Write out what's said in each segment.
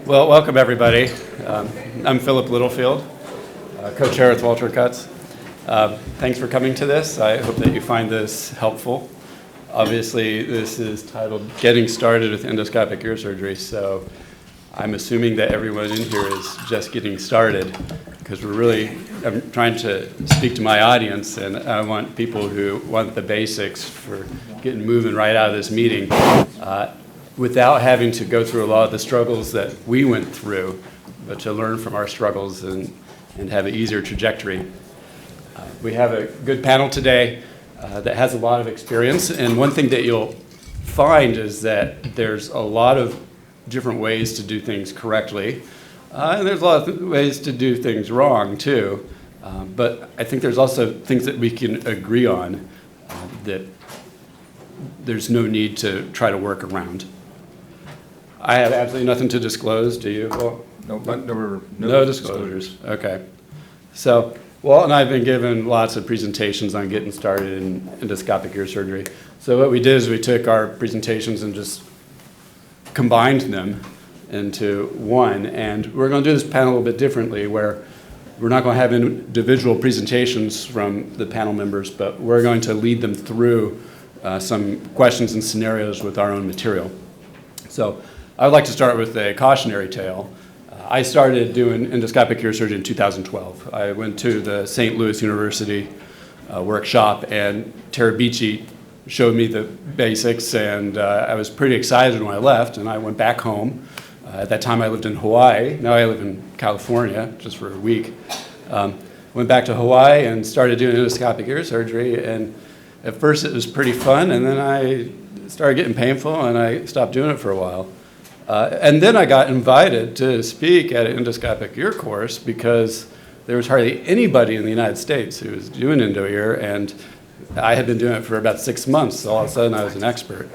Well, welcome everybody. I'm Philip Littlefield, co-chair with Walter Cutts. Thanks for coming to this. I hope that you find this helpful. Obviously, this is titled Getting Started with Endoscopic Ear Surgery, so I'm assuming that everyone in here is just getting started because I'm trying to speak to my audience, and I want people who want the basics for getting moving right out of this meeting without having to go through a lot of the struggles that we went through, but to learn from our struggles and have an easier trajectory. We have a good panel today that has a lot of experience, and one thing that you'll find is that there's a lot of different ways to do things correctly, and there's a lot of ways to do things wrong too, but I think there's also things that we can agree on that there's no need to try to work around. I have absolutely nothing to disclose, do you? Well, no disclosures. Okay. So, Walt and I have been given lots of presentations on getting started in endoscopic ear surgery. So what we did is we took our presentations and just combined them into one. And we're going to do this panel a little bit differently, where we're not going to have individual presentations from the panel members, but we're going to lead them through some questions and scenarios with our own material. So I would like to start with a cautionary tale. I started doing endoscopic ear surgery in 2012. I went to the St. Louis University workshop, and Terabici showed me the basics, and I was pretty excited when I left, and I went back home. At that time I lived in Hawaii. Now I live in California, just for a week. Went back to Hawaii and started doing endoscopic ear surgery, and at first it was pretty fun, and then I started getting painful, and I stopped doing it for a while. And then I got invited to speak at an endoscopic ear course because there was hardly anybody in the United States who was doing endo ear, and I had been doing it for about 6 months, so all of a sudden I was an expert.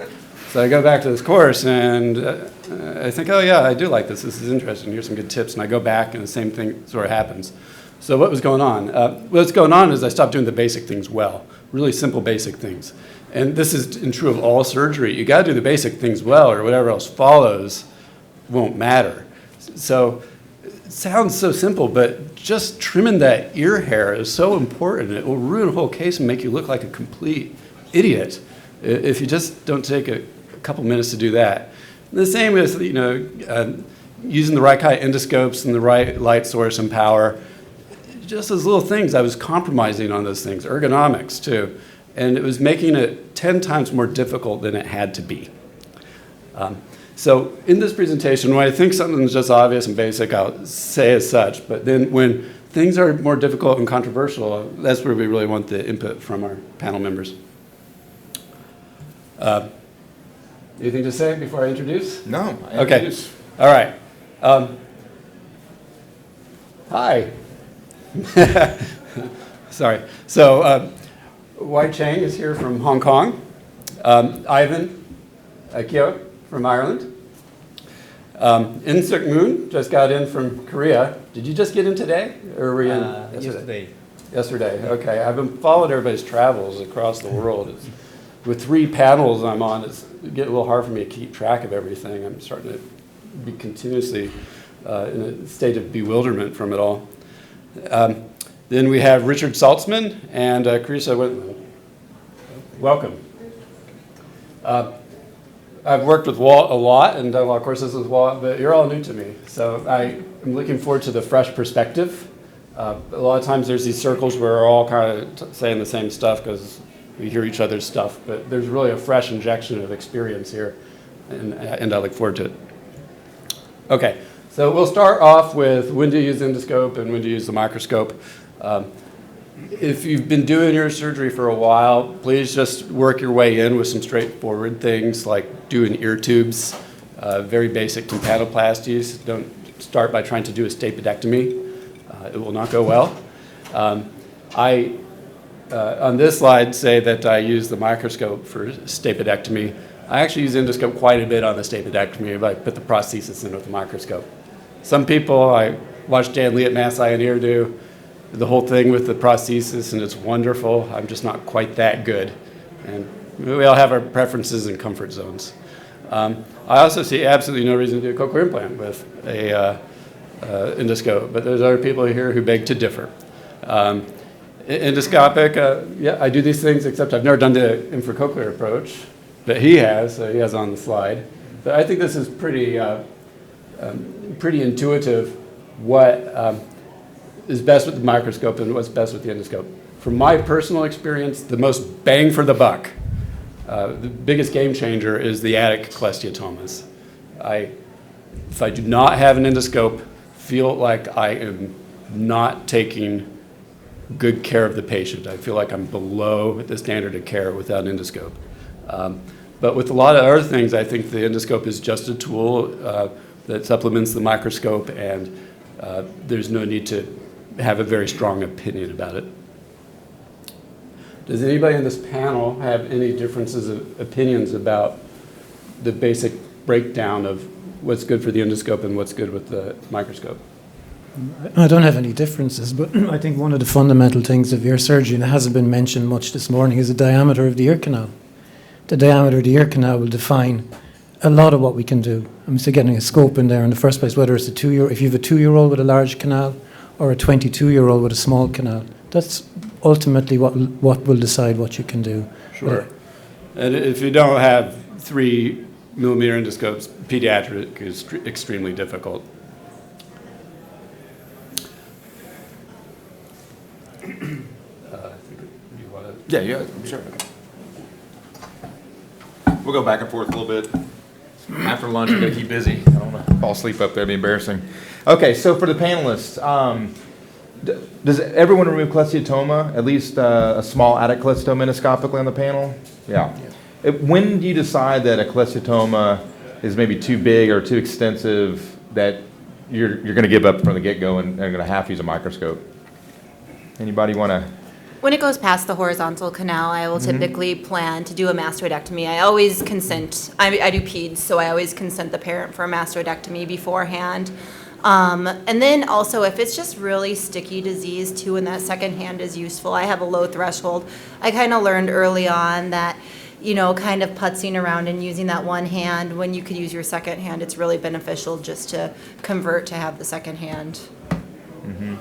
So I go back to this course, and I think, oh yeah, I do like this. This is interesting. Here's some good tips. And I go back, and the same thing sort of happens. So what was going on? What's going on is I stopped doing the basic things well, really simple basic things. And this is true of all surgery. You got to do the basic things well, or whatever else follows won't matter. So it sounds so simple, but just trimming that ear hair is so important. It will ruin a whole case and make you look like a complete idiot if you just don't take a couple minutes to do that. And the same with using the right kind of endoscopes and the right light source and power. Just those little things, I was compromising on those things. Ergonomics too. And it was making it 10 times more difficult than it had to be. So in this presentation, when I think something's just obvious and basic, I'll say as such. But then when things are more difficult and controversial, that's where we really want the input from our panel members. Anything to say before I introduce? No. Okay. All right. Hi. Sorry. So Wai Chang is here from Hong Kong. Ivan Akio from Ireland. In-Suk Moon just got in from Korea. Did you just get in today? Or were you in yesterday? Yesterday, okay. I've been following everybody's travels across the world. With 3 panels I'm on, it's getting a little hard for me to keep track of everything. I'm starting to be continuously in a state of bewilderment from it all. Then we have Richard Saltzman and Carissa Whitman. Welcome. I've worked with Walt a lot and done a lot of courses with Walt, but you're all new to me. So I'm looking forward to the fresh perspective. A lot of times there's these circles where we're all kind of saying the same stuff because we hear each other's stuff, but there's really a fresh injection of experience here, and I look forward to it. Okay, so we'll start off with when to use endoscope and when to use the microscope. If you've been doing ear surgery for a while, please just work your way in with some straightforward things like doing ear tubes, very basic tympanoplasties. Don't start by trying to do a stapedectomy. It will not go well. On this slide, say that I use the microscope for stapedectomy. I actually use endoscope quite a bit on the stapedectomy if I put the prosthesis in with the microscope. Some people, I watched Dan Lee at Mass Eye and Ear do the whole thing with the prosthesis, and it's wonderful. I'm just not quite that good. And we all have our preferences and comfort zones. I also see absolutely no reason to do a cochlear implant with a endoscope, but there's other people here who beg to differ. Endoscopic, yeah, I do these things, except I've never done the infracochlear approach, but he has on the slide. But I think this is pretty intuitive what is best with the microscope and what's best with the endoscope. From my personal experience, the most bang for the buck, the biggest game changer is the attic cholesteatomas. If I do not have an endoscope, feel like I am not taking good care of the patient. I feel like I'm below the standard of care without an endoscope. But with a lot of other things, I think the endoscope is just a tool that supplements the microscope, and there's no need to have a very strong opinion about it. Does anybody in this panel have any differences of opinions about the basic breakdown of what's good for the endoscope and what's good with the microscope? I don't have any differences, but I think one of the fundamental things of ear surgery that hasn't been mentioned much this morning is the diameter of the ear canal. The diameter of the ear canal will define a lot of what we can do. I'm still getting a scope in there in the first place, whether it's if you have a 2-year-old with a large canal or a 22-year-old with a small canal. That's ultimately what will decide what you can do. Sure. And if you don't have 3 millimeter endoscopes, pediatric is extremely difficult. Yeah, sure. We'll go back and forth a little bit. After lunch, we're going to keep busy. I don't want to fall asleep up there. It'd be embarrassing. Okay, so for the panelists, does everyone remove cholesteatoma, at least a small attic cholesteatoma endoscopically on the panel? Yeah. When do you decide that a cholesteatoma is maybe too big or too extensive that you're going to give up from the get-go and are going to have to use a microscope? Anybody want to? When it goes past the horizontal canal, I will typically plan to do a mastoidectomy. I always consent. I do peds, so I always consent the parent for a mastoidectomy beforehand. And then also, if it's just really sticky disease too, and that second hand is useful, I have a low threshold. I kind of learned early on that, kind of putzing around and using that one hand when you could use your second hand, it's really beneficial just to convert to have the second hand. Mm-hmm.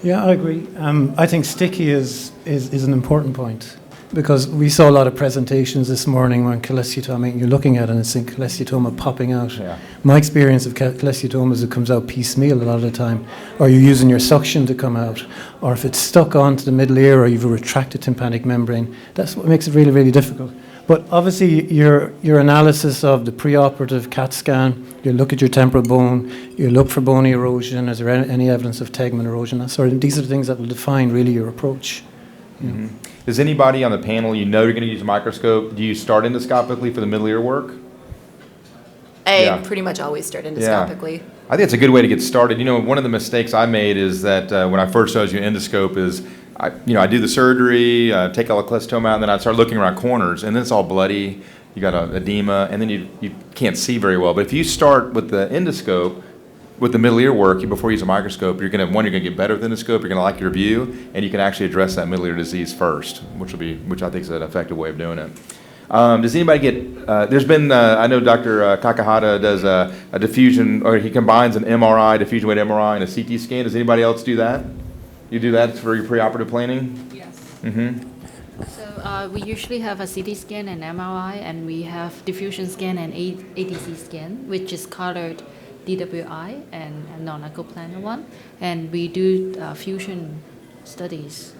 Yeah, I agree. I think sticky is an important point because we saw a lot of presentations this morning when cholesteatoma, you're looking at it and it's in cholesteatoma popping out. Yeah. My experience of cholesteatoma is it comes out piecemeal a lot of the time, or you're using your suction to come out, or if it's stuck onto the middle ear or you've a retracted tympanic membrane, that's what makes it really, really difficult. But obviously your analysis of the preoperative CAT scan, you look at your temporal bone, you look for bony erosion, is there any evidence of tegment erosion, these are the things that will define really your approach. Mm-hmm. Does anybody on the panel, you're going to use a microscope, do you start endoscopically for the middle ear work? I pretty much always start endoscopically. Yeah. I think it's a good way to get started. One of the mistakes I made is that when I first started using endoscope is I do the surgery, take all the cholesteatoma out, and then I start looking around corners, and then it's all bloody. You got an edema, and then you can't see very well. But if you start with the endoscope, with the middle ear work, before you use a microscope, you're going to get better with the endoscope. You're going to like your view, and you can actually address that middle ear disease first, which I think is an effective way of doing it. Does anybody get? There's been I know Dr. Kakahata does a diffusion, or he combines an MRI, diffusion weighted MRI, and a CT scan. Does anybody else do that? You do that for your preoperative planning? Yes. Mm-hmm. So we usually have a CT scan and MRI, and we have diffusion scan and ADC scan, which is colored DWI and a non-echoplanar one. And we do fusion studies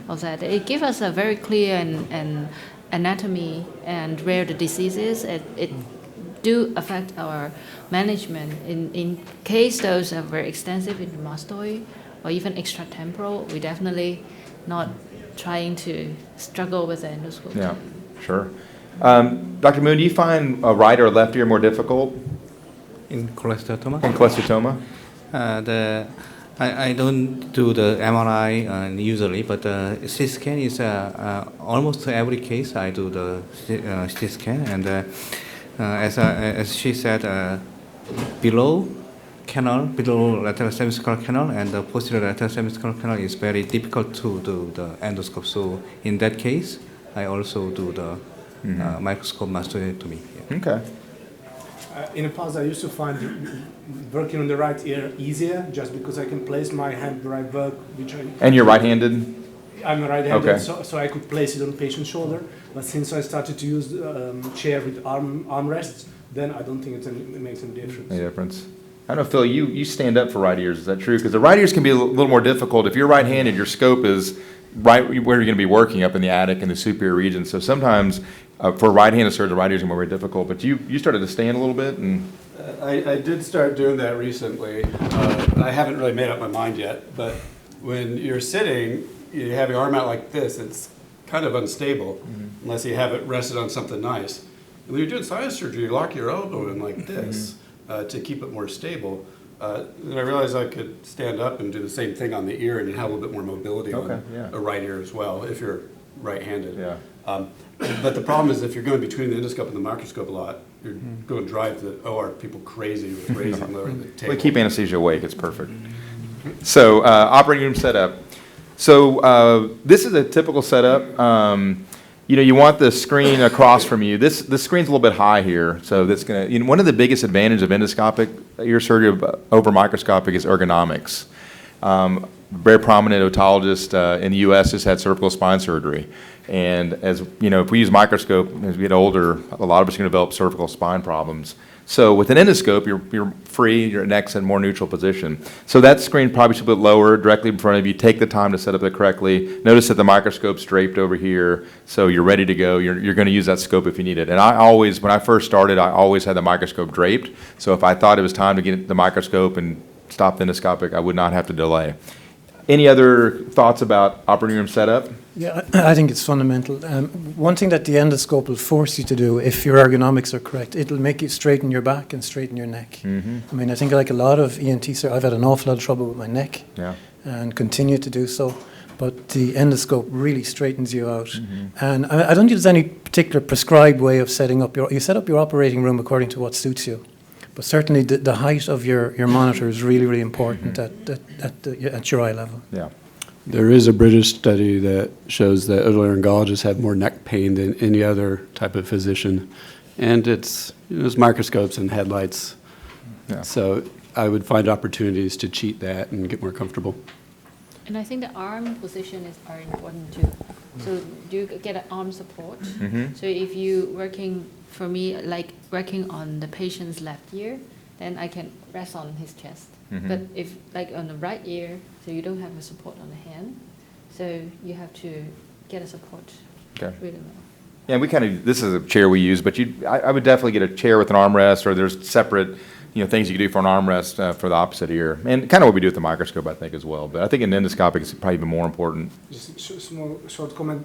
of that. It gives us a very clear and anatomy and rare the diseases. It do affect our management. In case those are very extensive in the mastoid, or even extratemporal, we definitely not trying to struggle with the endoscope. Yeah, sure. Dr. Moon, do you find a right or left ear more difficult? In cholesteatoma? In cholesteatoma? I don't do the MRI usually, but CT scan is almost every case I do the CT scan, and as she said, below lateral semicircular canal and the posterior lateral semicircular canal is very difficult to do the endoscope. So in that case, I also do the microscope mastoidectomy. Yeah. Okay. In the past, I used to find working on the right ear easier, just because I can place my hand where I work, And you're right-handed? I'm right-handed, Okay. so I could place it on the patient's shoulder. But since I started to use chair with armrests, then I don't think it makes any difference. Any difference? I don't know, Phil, you stand up for right ears, is that true? Because the right ears can be a little more difficult. If you're right-handed, your scope is right where you're going to be working, up in the attic in the superior region. So sometimes for a right-handed surgeon, right ears can be very difficult. But you started to stand a little bit, and I did start doing that recently. I haven't really made up my mind yet, but when you're sitting, you have your arm out like this, it's kind of unstable unless you have it rested on something nice. And when you're doing sinus surgery, you lock your elbow in like this to keep it more stable. Then I realized I could stand up and do the same thing on the ear and have a little bit more mobility on a right ear as well if you're right-handed. Yeah. But the problem is if you're going between the endoscope and the microscope a lot, you're going to drive the OR people crazy with raising and lowering the table. we keep anesthesia awake, it's perfect. So operating room setup. So this is a typical setup. You want the screen across from you. This screen's a little bit high here, so that's going to. One of the biggest advantages of endoscopic ear surgery over microscopic is ergonomics. Very prominent otologist in the U.S. has had cervical spine surgery, and as if we use microscope as we get older, a lot of us are going to develop cervical spine problems. So with an endoscope, you're free, your neck's in a more neutral position. So that screen probably should be lower, directly in front of you. Take the time to set up it correctly. Notice that the microscope's draped over here, so you're ready to go. You're going to use that scope if you need it. And when I first started, I always had the microscope draped. So if I thought it was time to get the microscope and stop the endoscopic, I would not have to delay. Any other thoughts about operating room setup? Yeah, I think it's fundamental. One thing that the endoscope will force you to do, if your ergonomics are correct, it'll make you straighten your back and straighten your neck. I mean, I think like a lot of ENT surgeons, I've had an awful lot of trouble with my neck and continue to do so. But the endoscope really straightens you out. And I don't think there's any particular prescribed way of setting up you set up your operating room according to what suits you. But certainly the height of your monitor is really, really important at your eye level. Yeah. There is a British study that shows that otolaryngologists have more neck pain than any other type of physician. And it's microscopes and headlights. Yeah. So I would find opportunities to cheat that and get more comfortable. And I think the arm position are important too. So do you get an arm support? So if you working, for me, like working on the patient's left ear, then I can rest on his chest. But if like on the right ear, so you don't have a support on the hand, so you have to get a support really well. Yeah, this is a chair we use, but I would definitely get a chair with an armrest, or there's separate things you can do for an armrest for the opposite ear, and kind of what we do with the microscope, I think, as well. But I think in endoscopic, it's probably even more important. Just a small short comment.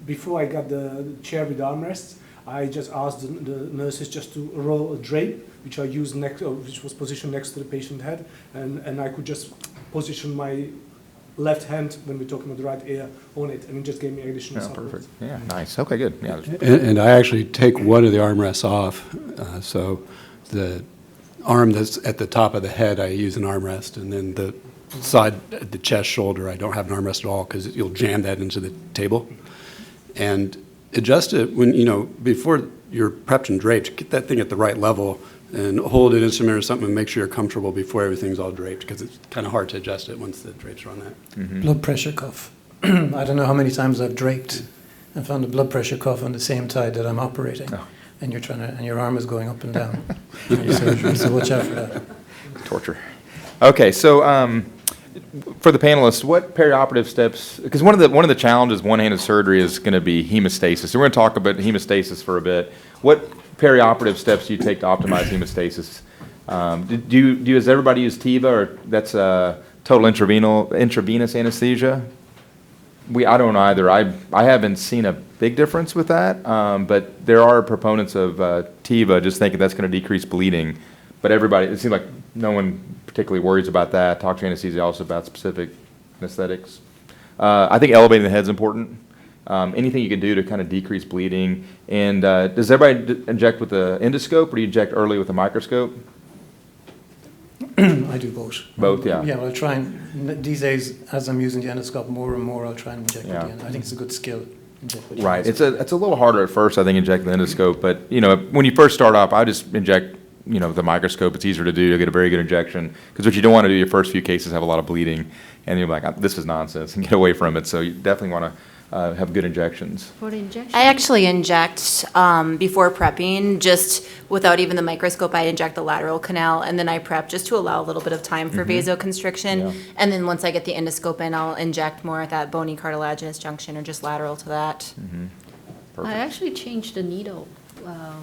Before I got the chair with armrests, I just asked the nurses just to roll a drape, which I used which was positioned next to the patient head, and I could just position my left hand when we're talking about the right ear on it, and it just gave me additional support. Perfect. Yeah, nice. Okay, good. Yeah. And I actually take one of the armrests off, so the arm that's at the top of the head, I use an armrest, and then the side, the chest, shoulder, I don't have an armrest at all because you'll jam that into the table. And adjust it when, before you're prepped and draped, get that thing at the right level and hold an instrument or something and make sure you're comfortable before everything's all draped, because it's kind of hard to adjust it once the drapes are on that. Blood pressure cuff. I don't know how many times I've draped and found a blood pressure cuff on the same side that I'm operating. Oh. And and your arm is going up and down. So watch out for that. Torture. Okay, so for the panelists, what perioperative steps? Because one of the challenges one-handed surgery is going to be hemostasis. So we're going to talk about hemostasis for a bit. What perioperative steps do you take to optimize hemostasis? Does everybody use TIVA, or that's total intravenous anesthesia? I don't either. I haven't seen a big difference with that, but there are proponents of TIVA, just thinking that's going to decrease bleeding. But it seems like no one particularly worries about that. Talk to anesthesiologists about specific anesthetics. I think elevating the head is important. Anything you can do to kind of decrease bleeding. And does everybody inject with the endoscope, or do you inject early with a microscope? I do both. Both, yeah. Yeah, well, these days, as I'm using the endoscope more and more, I'll try and inject at the end. I think it's a good skill. inject with the Right. endoscope. It's a little harder at first, I think, injecting the endoscope. But when you first start off, I just inject the microscope. It's easier to do. You get a very good injection because what you don't want to do your first few cases have a lot of bleeding, and you're like, this is nonsense, and get away from it. So you definitely want to have good injections. For the injection, I actually inject before prepping, just without even the microscope. I inject the lateral canal, and then I prep just to allow a little bit of time for vasoconstriction. Yeah. And then once I get the endoscope in, I'll inject more at that bony cartilaginous junction or just lateral to that. I actually changed the needle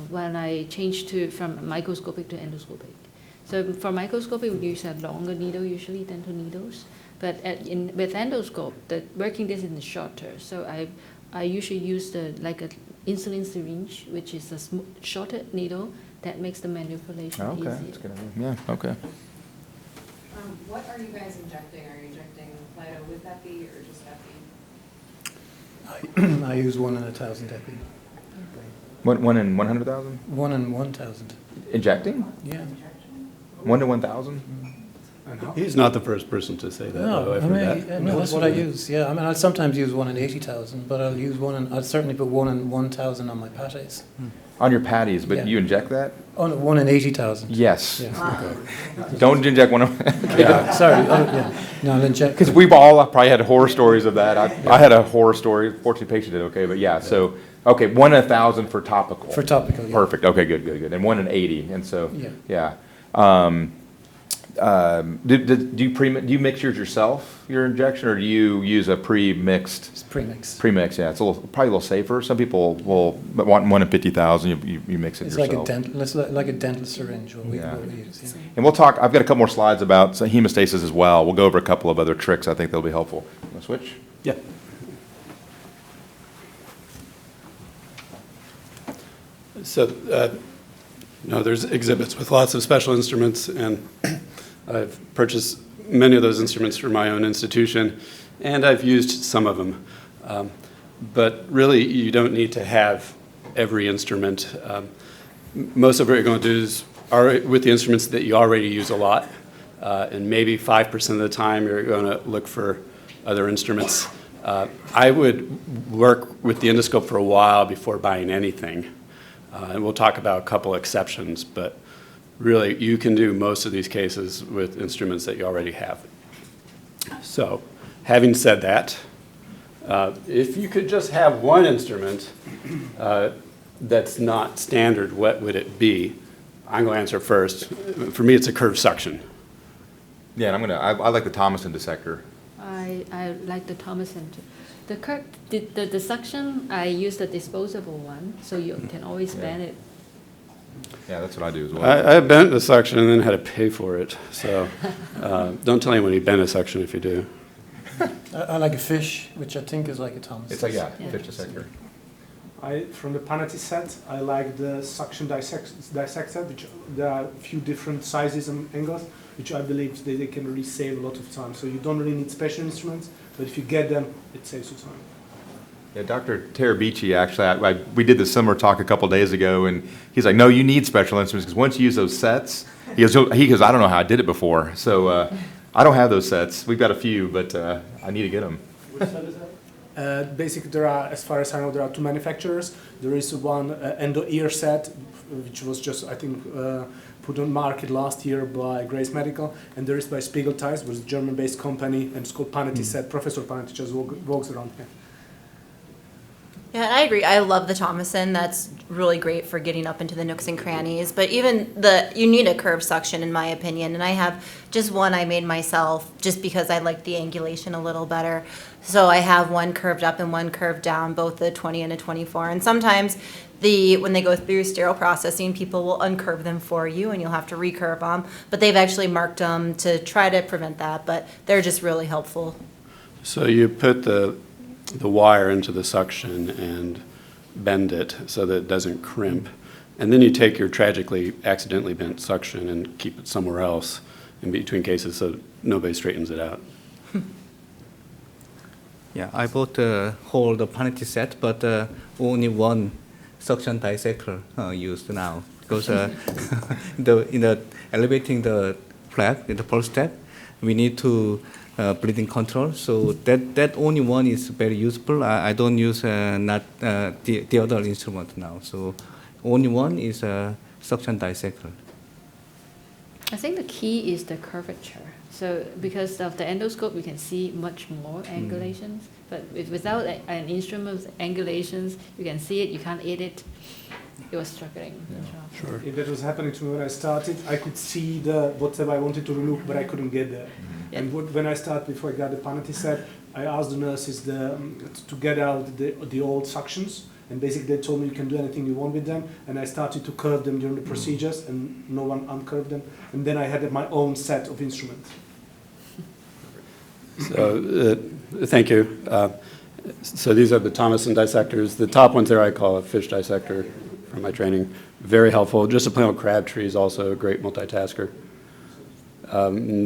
when I changed from microscopic to endoscopic. So for microscopic, we use a longer needle usually than two needles. But with endoscope, the working distance is shorter. So I usually use like an insulin syringe, which is a shorter needle that makes the manipulation Okay. easier. That's good. Yeah. Okay. What are you guys injecting? Are you injecting Lido with epi or just epi? I use 1 in 1,000 epi. One in 100,000 1 in 1,000. injecting. Yeah. 1 to 1,000. And how? He's not the first person to say that, though. No, I've I heard mean, that. no, that's what I use. Yeah, I mean, I'll sometimes use 1 in 80,000, but I'll certainly put 1 in 1,000 on my pates. On your patties, but Yeah. you inject that? Oh, no, 1 in 80,000. Yes. Yeah. Don't inject one of Yeah. Sorry. Oh, yeah. No, I'll inject. Because we've all probably had horror stories of that. I had a horror story. Fortunately, the patient did okay, but yeah. So, okay, 1 in 1,000 for topical. For topical, yeah. Perfect. Okay, good. And 1 in 80, and so Yeah. Do you mix yours yourself, your injection, or do you use a pre-mixed? It's premix. Premix, yeah. It's probably a little safer. Some people will want 1 in 50,000. You mix it It's yourself. like a dental syringe what we Yeah. use. Yeah. And we'll talk. I've got a couple more slides about hemostasis as well. We'll go over a couple of other tricks. I think they'll be helpful. Want to switch? Yeah. So, there's exhibits with lots of special instruments, and I've purchased many of those instruments for my own institution, and I've used some of them. But really, you don't need to have every instrument. Most of what you're going to do is with the instruments that you already use a lot, and maybe 5% of the time you're going to look for other instruments. I would work with the endoscope for a while before buying anything. And we'll talk about a couple exceptions, but really you can do most of these cases with instruments that you already have. So, having said that, if you could just have one instrument that's not standard, what would it be? I'm going to answer first. For me, it's a curved suction. Yeah, and I like the Thomason dissector. I like the Thomason too. The suction, I use the disposable one, so you can always bend it. Yeah, that's what I do as well. I bent the suction and then had to pay for it. So don't tell anyone you bent a suction if you do. I like a fish, which I think is like a Thomas. It's like, Yeah. fish dissector. From the Panati set, I like the suction dissector, which there are a few different sizes and angles, which I believe they can really save a lot of time. So you don't really need special instruments, but if you get them, it saves you time. Yeah, Dr. Terabici, actually, we did this similar talk a couple days ago, and he's like, no, you need special instruments, because once you use those sets, he goes, I don't know how I did it before. So I don't have those sets. We've got a few, but I need to get them. Which set is that? Basically, there are, as far as I know, there are 2 manufacturers. There is one endo-ear set, which was just, I think, put on market last year by Grace Medical, and there is by Spiegeltheis, which is a German-based company, and it's called Panati set. Professor Panati just walks around here. Yeah, and I agree. I love the Thomason. That's really great for getting up into the nooks and crannies. But even you need a curved suction, in my opinion. And I have just one I made myself just because I like the angulation a little better. So I have one curved up and one curved down, both a 20 and a 24. And sometimes when they go through sterile processing, people will uncurve them for you and you'll have to recurve them. But they've actually marked them to try to prevent that. But they're just really helpful. So you put the wire into the suction and bend it so that it doesn't crimp. And then you take your tragically accidentally bent suction and keep it somewhere else in between cases so nobody straightens it out. Yeah, I bought the whole Panati set, but only one suction dissector used now, because in the elevating the flap in the first step, we need to breathing control. So that only one is very useful. I don't use not the other instrument now. So only one is a suction dissector. I think the key is the curvature. So because of the endoscope, we can see much more angulations. But without an instrument with angulations, you can see it, you can't edit. It was struggling. Sure. If that was happening to me when I started, I could see whatever I wanted to remove, but I couldn't get there. And when I started, before I got the Panati set, I asked the nurses to get out the old suctions. And basically they told me you can do anything you want with them. And I started to curve them during the procedures, and no one uncurved them. And then I had my own set of instruments. So thank you. So these are the Thomason dissectors. The top ones there I call a fish dissector from my training. Very helpful. Just a plain old Crabtree is also a great multitasker.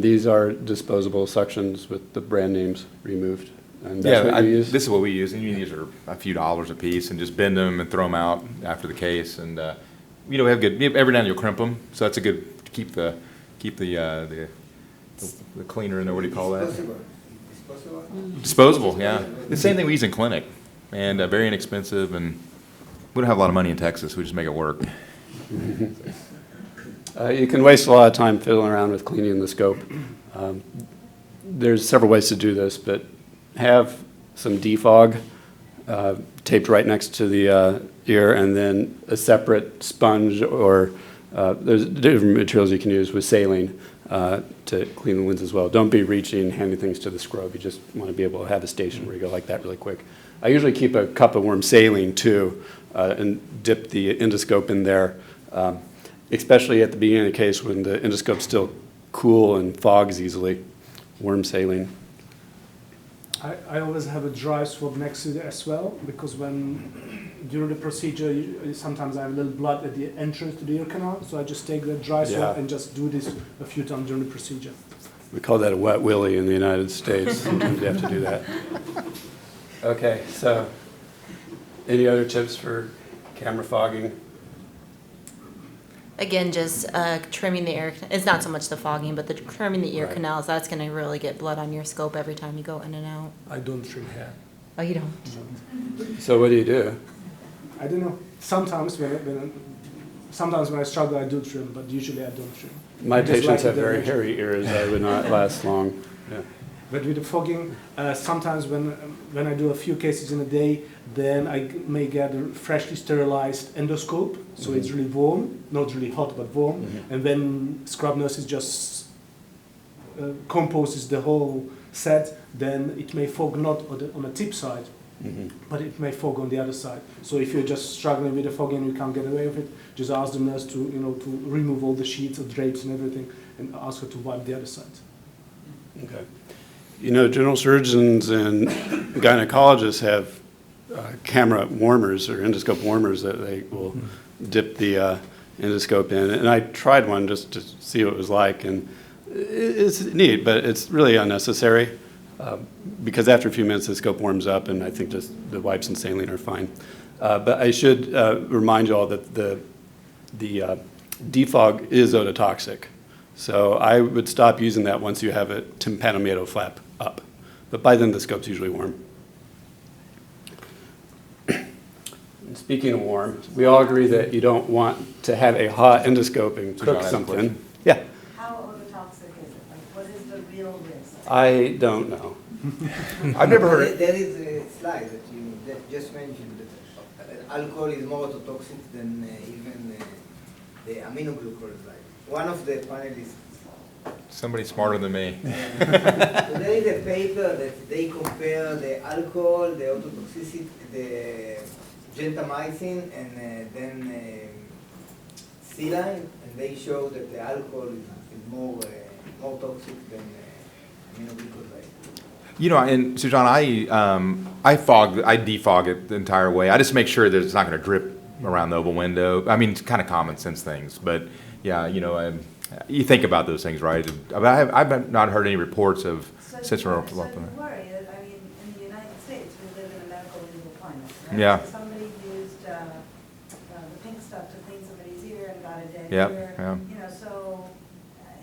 These are disposable suctions with the brand names removed. And that's what you use? This is what we use. And these are a few dollars a piece, and just bend them and throw them out after the case. And we have good. Every now and then you'll crimp them, so that's a good to keep the cleaner in there. What do you call that? Disposable, yeah. The same thing we use in clinic, and very inexpensive, and we don't have a lot of money in Texas. We just make it work. You can waste a lot of time fiddling around with cleaning the scope. There's several ways to do this, but have some defog taped right next to the ear, and then a separate sponge, or there's different materials you can use with saline to clean the lens as well. Don't be reaching, handing things to the scrub. You just want to be able to have a station where you go like that really quick. I usually keep a cup of warm saline too, and dip the endoscope in there, especially at the beginning of the case when the endoscope's still cool and fogs easily. Warm saline. I always have a dry swab next to it as well, because during the procedure, sometimes I have a little blood at the entrance to the ear canal, so I just take the dry swab and just do this a few times during the procedure. We call that a wet willy in the United States. Sometimes you have to do that. Okay, so any other tips for camera fogging? Again, just trimming the ear. It's not so much the fogging, but the trimming the ear canals. That's going to really get blood on your scope every time you go in and out. I don't trim hair. Oh, you don't? So what do you do? I don't know. Sometimes when I struggle, I do trim, but usually I don't trim. My patients have very hairy ears. I would not last long. Yeah. But with the fogging, sometimes when I do a few cases in a day, then I may get a freshly sterilized endoscope, so it's really warm, not really hot, but warm. And then scrub nurses just composes the whole set, then it may fog not on the tip side, but it may fog on the other side. So if you're just struggling with the fogging and you can't get away with it, just ask the nurse to remove all the sheets of drapes and everything, and ask her to wipe the other side. Okay. You know, general surgeons and gynecologists have camera warmers or endoscope warmers that they will dip the endoscope in. And I tried one just to see what it was like, and it's neat, but it's really unnecessary because after a few minutes the scope warms up, and I think just the wipes and saline are fine. But I should remind you all that the defog is ototoxic. So I would stop using that once you have a tympanomeatal flap up. But by then the scope's usually warm. And speaking of warm, we all agree that you don't want to have a hot endoscope and cook something. Yeah. How ototoxic is it? Like, what is the real risk? I don't know. I've never heard it. There is a slide that just mentioned that alcohol is more ototoxic than even the aminoglycoside. One of the panelists. Somebody smarter than me. So there is a paper that they compare the alcohol, the ototoxicity, the gentamicin, and then saline, and they show that the alcohol is more toxic than aminoglycoside. You know, and Sujan, I defog it the entire way. I just make sure that it's not going to drip around the oval window. I mean, it's kind of common sense things, but yeah, you know, you think about those things, right? I've not heard any reports of such a worry. I mean, in the United States, we live in a medical legal climate, right? Yeah. So somebody used the pink stuff to clean somebody's ear and got a dead Yep, ear. yeah. You know, so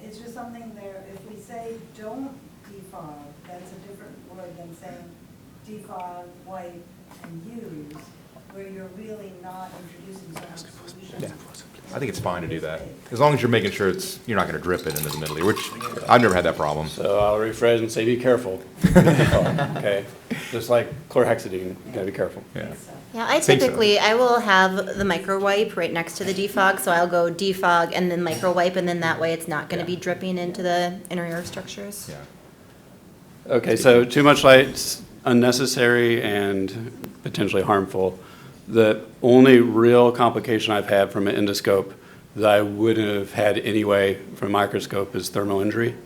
it's just something there. If we say don't defog, that's a different word than saying defog, wipe, and use, where you're really not introducing so much solution. Yeah. I think it's fine to do that, as long as you're making sure you're not going to drip it into the middle here, which I've never had that problem. So I'll rephrase and say, be careful. Okay, just like chlorhexidine, you gotta be careful. Yeah. Yeah, I Think so. typically, I will have the micro wipe right next to the defog, so I'll go defog and then micro wipe, and then that way it's not gonna be dripping into the inner ear structures. Yeah. Okay, so too much light's unnecessary and potentially harmful. The only real complication I've had from an endoscope that I wouldn't have had anyway from a microscope is thermal injury.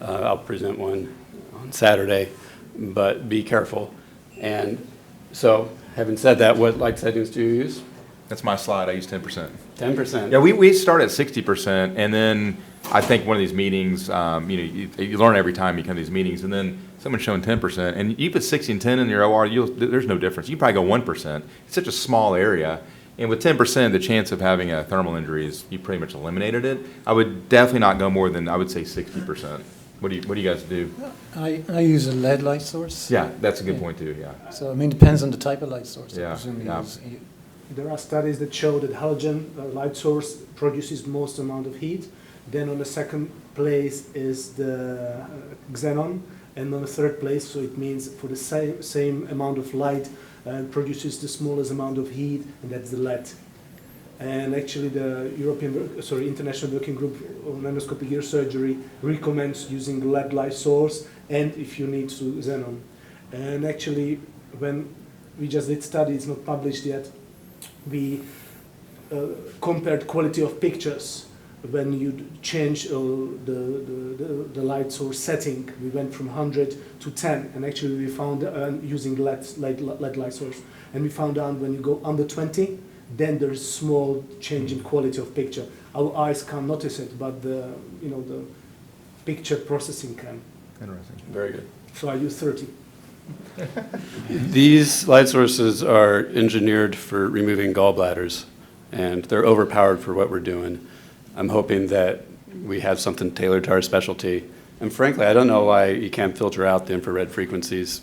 I'll present one on Saturday, but be careful. And so, having said that, what light settings do you use? That's my slide. I use 10%. 10%? Yeah, we start at 60%, and then I think one of these meetings, you learn every time you come to these meetings, and then someone's showing 10%, and you put 60 and 10 in your OR, there's no difference. You probably go 1%. It's such a small area, and with 10%, the chance of having a thermal injury is you pretty much eliminated it. I would definitely not go more than, I would say, 60%. What do you guys do? I use a LED light source. Yeah, that's a good point too. Yeah. So, I mean, depends on the type of light source. I Yeah, presume you yeah. use. There are studies that show that halogen light source produces most amount of heat. Then on the second place is the xenon, and on the third place, so it means for the same amount of light, produces the smallest amount of heat, and that's the lead. And actually, the International Working Group on Endoscopic Ear Surgery recommends using lead light source, and if you need to, xenon. And actually, when we just did study, it's not published yet, we compared quality of pictures when you change the light source setting. We went from 100 to 10, and actually we found using LED light source, and we found out when you go under 20, then there is small change in quality of picture. Our eyes can't notice it, but the picture processing can. Interesting. Very good. So I use 30. These light sources are engineered for removing gallbladders, and they're overpowered for what we're doing. I'm hoping that we have something tailored to our specialty. And frankly, I don't know why you can't filter out the infrared frequencies.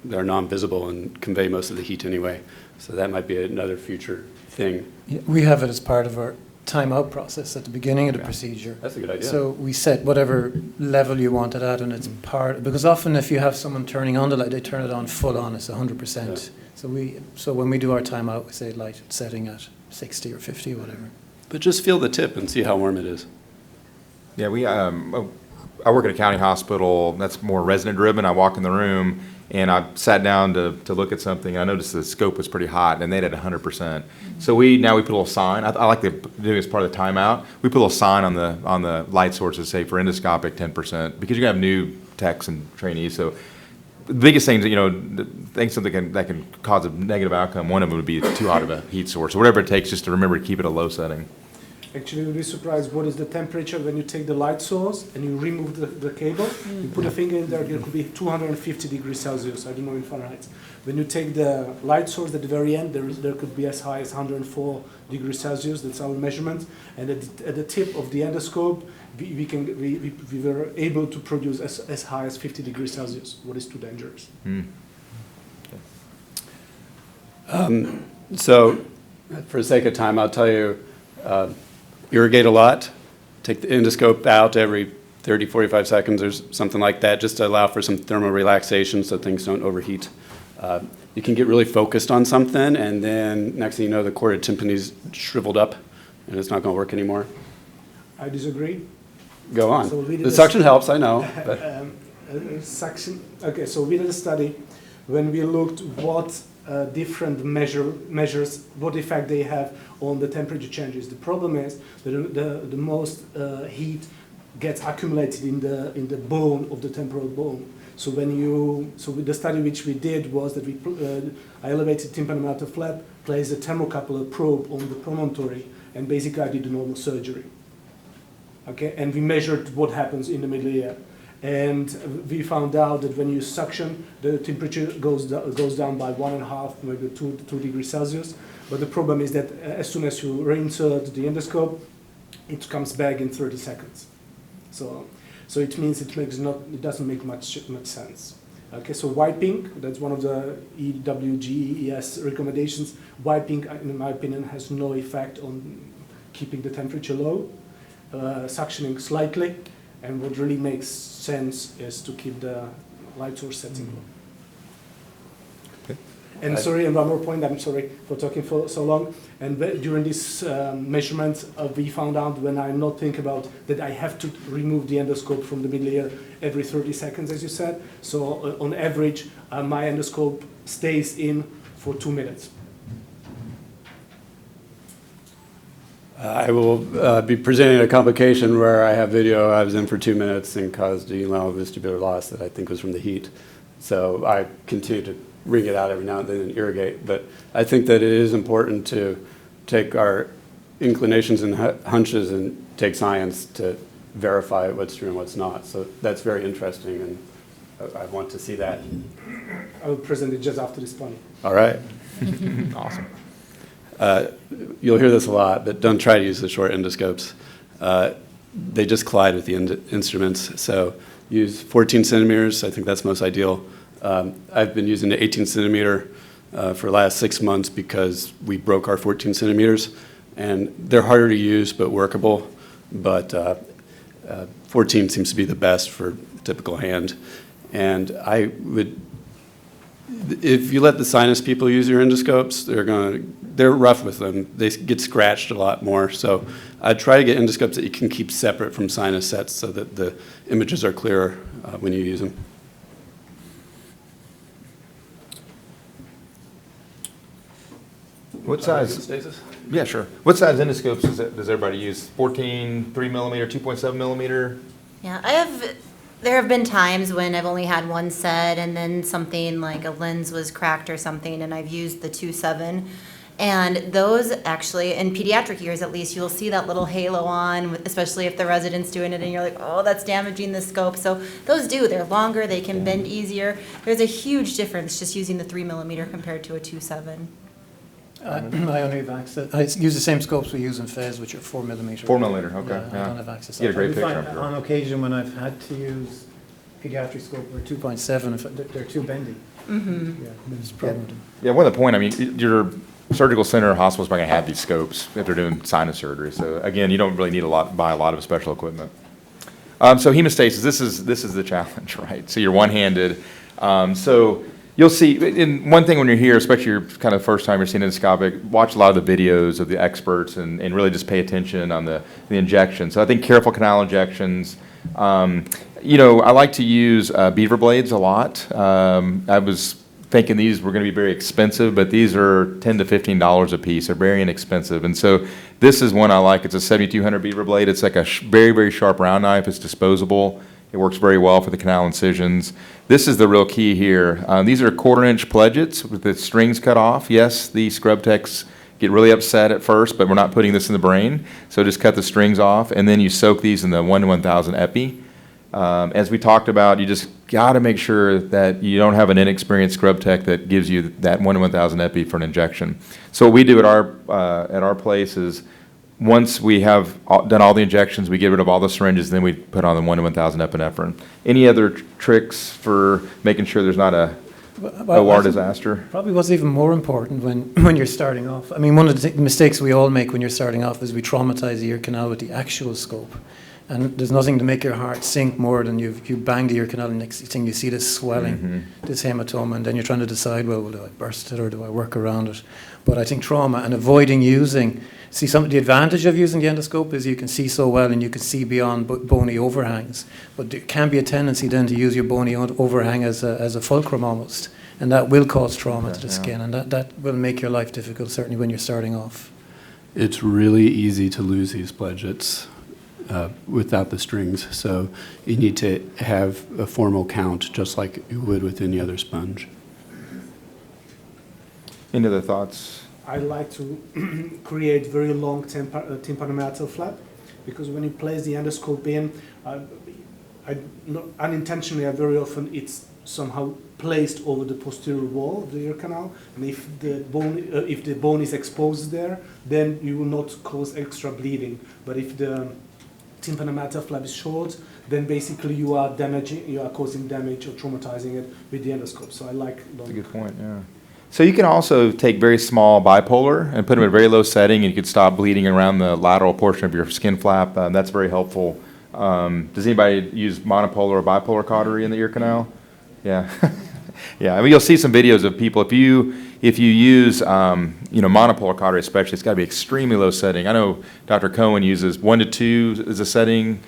They're non-visible and convey most of the heat anyway. So that might be another future thing. Yeah, we have it as part of our timeout process at the beginning of the procedure. That's a good idea. So we set whatever level you want it at, and it's part, because often if you have someone turning on the light, they turn it on full on, it's 100%. Yeah. So when we do our timeout, we say light setting at 60 or 50 or whatever. But just feel the tip and see how warm it is. Yeah, I work at a county hospital that's more resident driven. I walk in the room and I sat down to look at something. I noticed the scope was pretty hot, and they had 100%. So now we put a little sign. I like to do it as part of the timeout. We put a little sign on the light sources, say for endoscopic 10%, because you have new techs and trainees. So the biggest things things that can cause a negative outcome. One of them would be too hot of a heat source, or whatever it takes, just to remember to keep it a low setting. Actually, you'll be surprised what is the temperature when you take the light source and you remove the cable. You put a finger in there, it could be 250 degrees Celsius, I don't know in Fahrenheit. When you take the light source at the very end, there could be as high as 104 degrees Celsius, that's our measurement. And at the tip of the endoscope, we were able to produce as high as 50 degrees Celsius, what is too dangerous. So for the sake of time, I'll tell you, irrigate a lot, take the endoscope out every 30, 45 seconds or something like that, just to allow for some thermal relaxation so things don't overheat. You can get really focused on something, and then next thing you know, the choroid tympani's shriveled up, and it's not going to work anymore. I disagree. Go on. So The suction helps, I know. But Suction. Okay, so we did a study when we looked what different measures, what effect they have on the temperature changes. The problem is that the most heat gets accumulated in the bone of the temporal bone. So with the study which we did was that I elevated tympanomeatal flap, placed a thermocouple probe on the promontory, and basically I did a normal surgery. Okay, and we measured what happens in the middle ear. And we found out that when you suction, the temperature goes down by 1.5, maybe 2 degrees Celsius. But the problem is that as soon as you reinsert the endoscope, it comes back in 30 seconds. So So it means it doesn't make much sense. Okay, so wiping, that's one of the EWGES recommendations. Wiping, in my opinion, has no effect on keeping the temperature low. Suctioning slightly, and what really makes sense is to keep the light source setting low. And sorry, and one more point, I'm sorry for talking for so long. And during this measurement, we found out when I'm not thinking about that I have to remove the endoscope from the middle ear every 30 seconds, as you said. So on average, my endoscope stays in for 2 minutes. I will be presenting a complication where I have video. I was in for 2 minutes and caused unilateral vestibular loss that I think was from the heat. So I continue to wring it out every now and then and irrigate. But I think that it is important to take our inclinations and hunches and take science to verify what's true and what's not. So that's very interesting, and I want to see that. I will present it just after this point. All right. Awesome. You'll hear this a lot, but don't try to use the short endoscopes. They just collide with the instruments. So use 14 centimeters. I think that's most ideal. I've been using the 18 centimeter for the last 6 months because we broke our 14 centimeters, and they're harder to use but workable. But 14 seems to be the best for typical hand. And I would, if you let the sinus people use your endoscopes, they're rough with them. They get scratched a lot more. So I try to get endoscopes that you can keep separate from sinus sets so that the images are clearer when you use them. What size? Yeah, sure. What size endoscopes does everybody use? 14, 3 millimeter, 2.7 millimeter? Yeah, there have been times when I've only had one set and then something like a lens was cracked or something and I've used the 2.7. And those actually, in pediatric ears at least, you'll see that little halo on, especially if the resident's doing it and you're like, oh, that's damaging the scope. So those they're longer, they can bend easier. There's a huge difference just using the 3 millimeter compared to a 2.7. I only have access. I use the same scopes we use in FES, which are 4 millimeter. 4 millimeter, okay. Yeah, I don't have access. You get a great picture. Find, on occasion, when I've had to use pediatric scope or 2.7, if they're too bendy. Mm-hmm. Yeah, there's a problem with them. Yeah, one of the point, I mean, your surgical center or hospital's probably going to have these scopes if they're doing sinus surgery. So again, you don't really need buy a lot of special equipment. So hemostasis, this is the challenge, right? So you're one-handed. So you'll see, and one thing when you're here, especially your kind of first time you're seeing endoscopic, watch a lot of the videos of the experts and really just pay attention on the injection. So I think careful canal injections. I like to use beaver blades a lot. I was thinking these were going to be very expensive, but these are $10 to $15 a piece. They're very inexpensive. And so this is one I like. It's a 7200 beaver blade. It's like a very, very sharp round knife. It's disposable. It works very well for the canal incisions. This is the real key here. These are 1/4-inch pledgets with the strings cut off. Yes, the scrub techs get really upset at first, but we're not putting this in the brain. So just cut the strings off, and then you soak these in the 1 to 1000 epi. As we talked about, you just got to make sure that you don't have an inexperienced scrub tech that gives you that 1 to 1000 epi for an injection. So what we do at our place is once we have done all the injections, we get rid of all the syringes, then we put on the 1 to 1000 epinephrine. Any other tricks for making sure there's not a OR disaster? Probably what's even more important when you're starting off. I mean, one of the mistakes we all make when you're starting off is we traumatize the ear canal with the actual scope. And there's nothing to make your heart sink more than you bang the ear canal, and next thing you see this swelling, this hematoma, and then you're trying to decide, well, do I burst it or do I work around it? But I think trauma and avoiding using, the advantage of using the endoscope is you can see so well and you can see beyond bony overhangs. But there can be a tendency then to use your bony overhang as a fulcrum almost, and that will cause trauma to the skin, and that will make your life difficult, certainly when you're starting off. It's really easy to lose these pledgets without the strings, so you need to have a formal count just like you would with any other sponge. Any other thoughts? I like to create very long tympanomeatal flap, because when you place the endoscope in, unintentionally, very often it's somehow placed over the posterior wall of the ear canal, and if the bone is exposed there, then you will not cause extra bleeding. But if the tympanomeatal flap is short, then basically you are causing damage or traumatizing it with the endoscope. So I like That's a good point, yeah. So you can also take very small bipolar and put them at a very low setting, and you could stop bleeding around the lateral portion of your skin flap. That's very helpful. Does anybody use monopolar or bipolar cautery in the ear canal? Yeah. Yeah, I mean, you'll see some videos of people, if you use, monopolar cautery especially, it's got to be extremely low setting. I know Dr. Cohen uses 1 to 2 as a setting.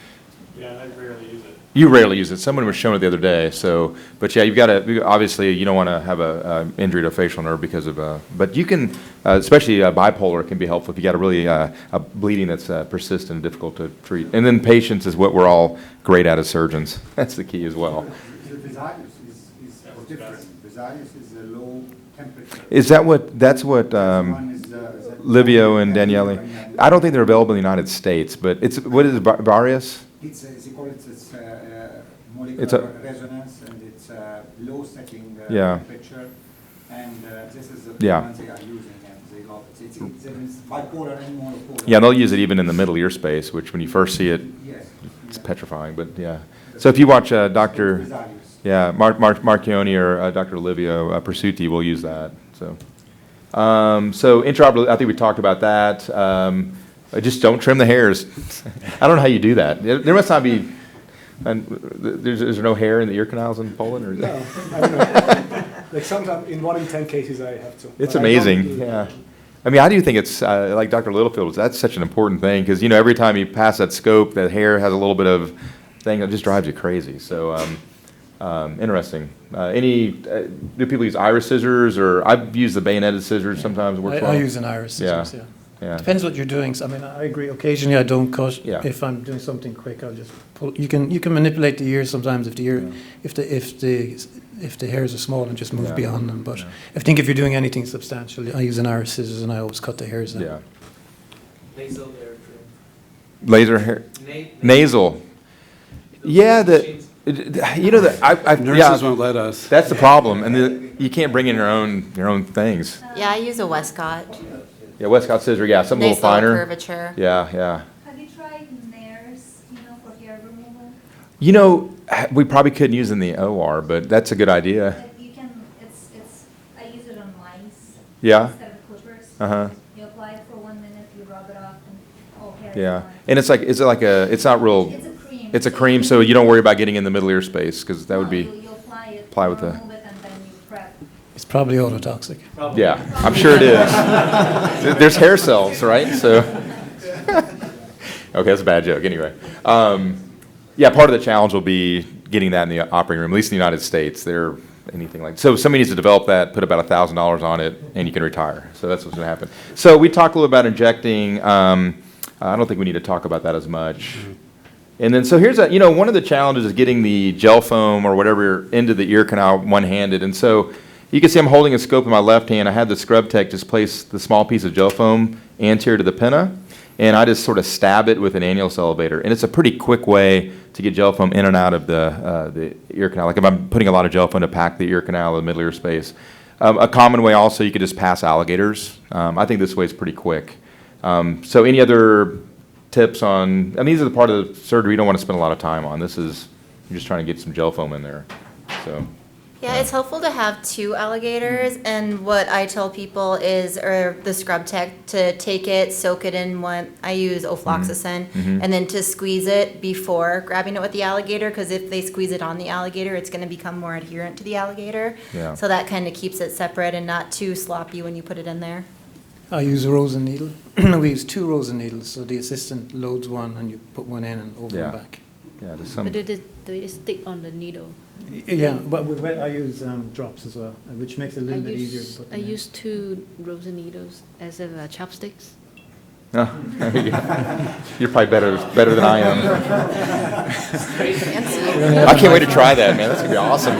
Yeah, I rarely use it. You rarely use it. Someone was showing it the other day. So, but yeah, you've got to, obviously, you don't want to have a injury to a facial nerve because of, but you can, especially bipolar can be helpful if you got a really, a bleeding that's persistent and difficult to treat. And then patience is what we're all great at as surgeons. That's the key as well. The Vesalius is different. Vesalius is a low temperature. Is that that's what Livio and Daniele? I don't think they're available in the United States, but what is it, Varius? They call it molecular resonance, and it's a low setting temperature. And this is the ones they are using, and they love it. It's bipolar and monopolar. Yeah, they'll use it even in the middle ear space, which when you first see it, it's petrifying. But yeah, so if you watch Dr. Marchioni or Dr. Livio Persuti, will use that. So, so interoperability, I think we talked about that. Just don't trim the hairs. I don't know how you do that. There must not be. And is there no hair in the ear canals in Poland? Or is no, I don't know. Like sometimes in 1 in 10 cases I have to. It's amazing. Yeah. I mean, I do think it's like Dr. Littlefield. That's such an important thing because every time you pass that scope, that hair has a little bit of thing that just drives you crazy. So interesting. Do people use iris scissors, or I've used the bayoneted scissors sometimes. I use an iris scissors. Yeah. Depends what you're doing. So, I mean, I agree. Occasionally, I don't cut. Yeah. If I'm doing something quick, I'll just pull. You can manipulate the ear sometimes if the ear, if the hairs are small and just move beyond them. But I think if you're doing anything substantial, I use an iris scissors and I always cut the hairs out. Yeah. Nasal hair trim. Laser hair. Nasal. Yeah. Nurses won't let us. That's the problem, and you can't bring in your own things. Yeah, I use a Westcott. Yeah, Westcott scissor. Yeah, something a little finer. Curvature. Yeah. Have you tried nares, for hair removal? We probably couldn't use in the OR, but that's a good idea. You can. I use it on mice. Yeah. Instead of clippers. You apply it for 1 minute, you rub it off, and all hair. Yeah, and it's not real. It's a cream. It's a cream, so you don't worry about getting in the middle ear space because that would be. You apply with the. remove it and then you prep. It's probably ototoxic. Yeah, I'm sure it is. There's hair cells, right? So. Okay, that's a bad joke. Anyway, part of the challenge will be getting that in the operating room, at least in the United States. So somebody needs to develop that, put about $1,000 on it, and you can retire. So that's what's going to happen. So we talked a little about injecting. I don't think we need to talk about that as much. And then, so here's one of the challenges is getting the gel foam or whatever into the ear canal one-handed. And so you can see I'm holding a scope in my left hand. I had the scrub tech just place the small piece of gel foam anterior to the pinna, and I just sort of stab it with an annulus elevator. And it's a pretty quick way to get gel foam in and out of the ear canal. Like if I'm putting a lot of gel foam to pack the ear canal or the middle ear space. A common way also, you could just pass alligators. I think this way is pretty quick. So any other tips on, these are the part of the surgery you don't want to spend a lot of time on. You're just trying to get some gel foam in there. So. Yeah, it's helpful to have 2 alligators, and what I tell people is, or the scrub tech, to take it, soak it in I use ofloxacin, and then to squeeze it before grabbing it with the alligator, because if they squeeze it on the alligator, it's going to become more adherent to the alligator. Yeah. So that kind of keeps it separate and not too sloppy when you put it in there. I use a rosin needle. We use 2 rosin needles, so the assistant loads one and you put one in and over and back. Yeah, But do it stick on the needle? Yeah, but I use drops as well, which makes it a little bit easier to put them I use 2 rosin needles as chopsticks. Oh, you're probably better than I am. I can't wait to try that, man. That's going to be awesome.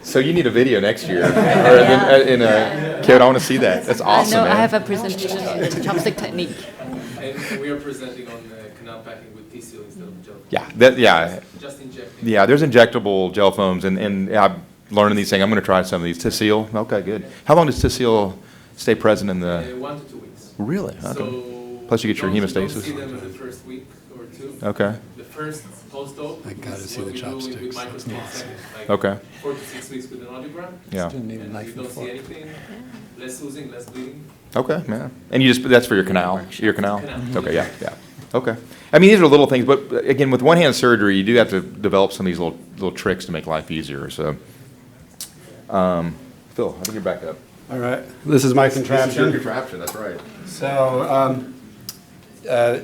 So you need a video next year, or Kid, I want to see that. That's awesome, man. I have a presentation on the chopstick technique. And we are presenting on canal packing with TCL instead of gel. Just injecting. Yeah, there's injectable gel foams, and I'm learning these things. I'm going to try some of these. TCL, okay, good. How long does TCL stay present in the? 1 to 2 weeks. Really? Okay. So Plus you get your You don't hemostasis. see them in the first week or two. Okay. The first post-op I gotta is see what the we do with chopsticks. microscope second, like Okay. 4 to 6 weeks with an audiogram. Yeah. Didn't need a And knife you and don't see fork. anything, less oozing, less bleeding. Okay, man. And you just, that's for your canal? Your canal? Canal. Okay, yeah, yeah. Okay. I mean, these are little things, but again, with one-hand surgery, you do have to develop some of these little tricks to make life easier, so. Phil, I think you're back up. All right, this is my contraption. This is your contraption, that's right. So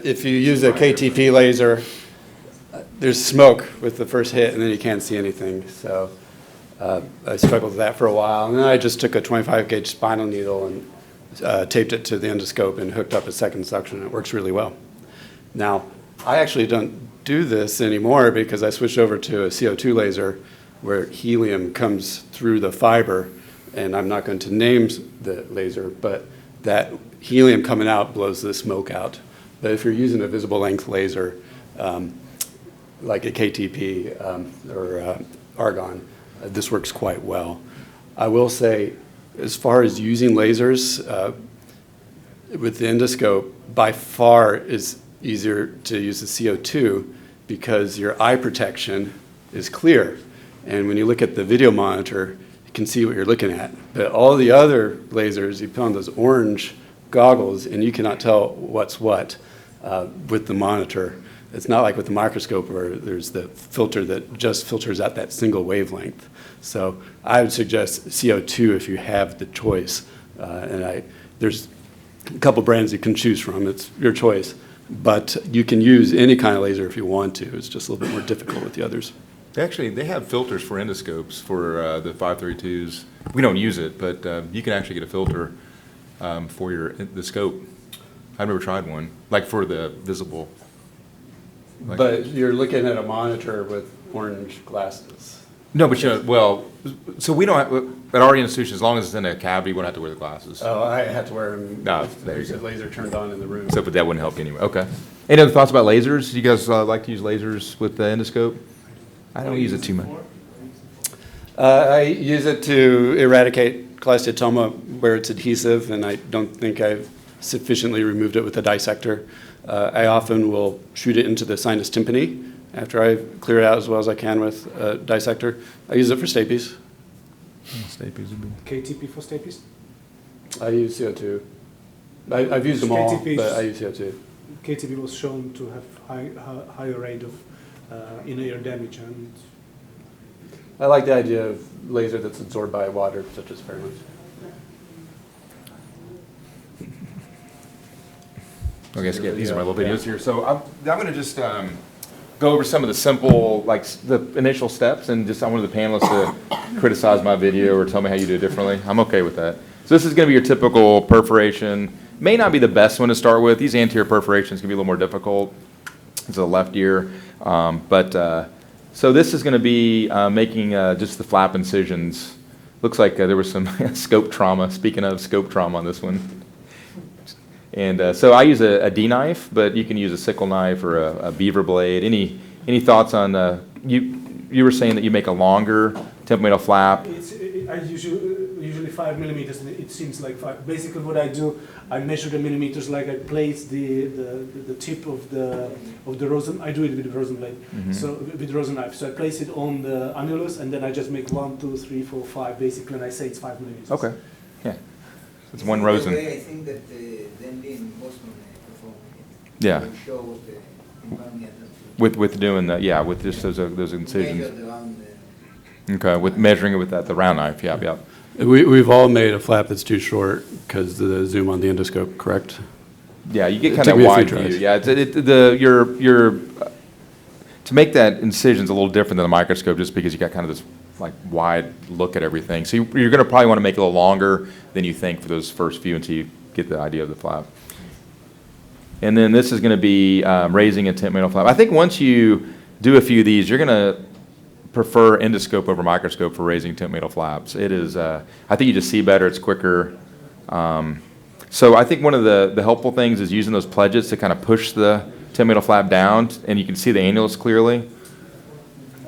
if you use a KTP laser, there's smoke with the first hit, and then you can't see anything. So I struggled with that for a while, and then I just took a 25 gauge spinal needle and taped it to the endoscope and hooked up a second suction. It works really well. Now, I actually don't do this anymore because I switched over to a CO2 laser where helium comes through the fiber, and I'm not going to name the laser, but that helium coming out blows the smoke out. But if you're using a visible length laser, like a KTP or argon, this works quite well. I will say, as far as using lasers, with the endoscope, by far is easier to use the CO2 because your eye protection is clear. And when you look at the video monitor, you can see what you're looking at. But all the other lasers, you put on those orange goggles, and you cannot tell what's what with the monitor. It's not like with the microscope where there's the filter that just filters out that single wavelength. So I would suggest CO2 if you have the choice. There's a couple brands you can choose from. It's your choice. But you can use any kind of laser if you want to. It's just a little bit more difficult with the others. Actually, they have filters for endoscopes for the 532s. We don't use it, but you can actually get a filter for the scope. I've never tried one, like for the visible. But you're looking at a monitor with orange glasses. No, but so we don't have, at our institution, as long as it's in a cavity, we don't have to wear the glasses. Oh, I had to wear them. No, there you There's a go. laser turned on in the room. So, but that wouldn't help you anyway. Okay. Any other thoughts about lasers? Do you guys like to use lasers with the endoscope? I don't use it too much. I use it to eradicate cholesteatoma where it's adhesive, and I don't think I've sufficiently removed it with a dissector. I often will shoot it into the sinus tympani after I clear it out as well as I can with a dissector. I use it for stapes. KTP for stapes? I use CO2. I've used them all, KTP but I use CO2. KTP was shown to have higher rate of inner ear damage, and I like the idea of laser that's absorbed by water, such as pheromones. Okay, so yeah, these are my little videos here. So I'm going to just go over some of the simple, like the initial steps, and just I wanted the panelists to criticize my video or tell me how you do it differently. I'm okay with that. So this is going to be your typical perforation. May not be the best one to start with. These anterior perforations can be a little more difficult. It's a left ear. So this is going to be making just the flap incisions. Looks like there was some scope trauma. Speaking of scope trauma on this one. And so I use a D knife, but you can use a sickle knife or a beaver blade. Any thoughts on you were saying that you make a longer temporal flap? I usually 5 millimeters, and it seems like 5. Basically, what I do, I measure the millimeters. Like I place the tip of the rosin. I do it with the rosin blade, so with the rosin knife. So I place it on the annulus, and then I just make 1, 2, 3, 4, 5, basically, and I say it's 5 millimeters. Okay, yeah, it's one rosin. I think that them being Boston performing it. Yeah. Will show what the environment. With doing that, yeah, with just those incisions. Measure around Okay, with measuring it with the round knife, yeah. We've all made a flap that's too short because of the zoom on the endoscope, correct? Yeah, you get It kind took of me a few wide tries. view. Yeah, to make that incision's a little different than a microscope, just because you got kind of this like wide look at everything. So you're going to probably want to make it a little longer than you think for those first few until you get the idea of the flap. And then this is going to be raising a temporal flap. I think once you do a few of these, you're going to prefer endoscope over microscope for raising temporal flaps. It is, I think you just see better, it's quicker. So I think one of the helpful things is using those pledges to kind of push the temporal flap down, and you can see the annulus clearly.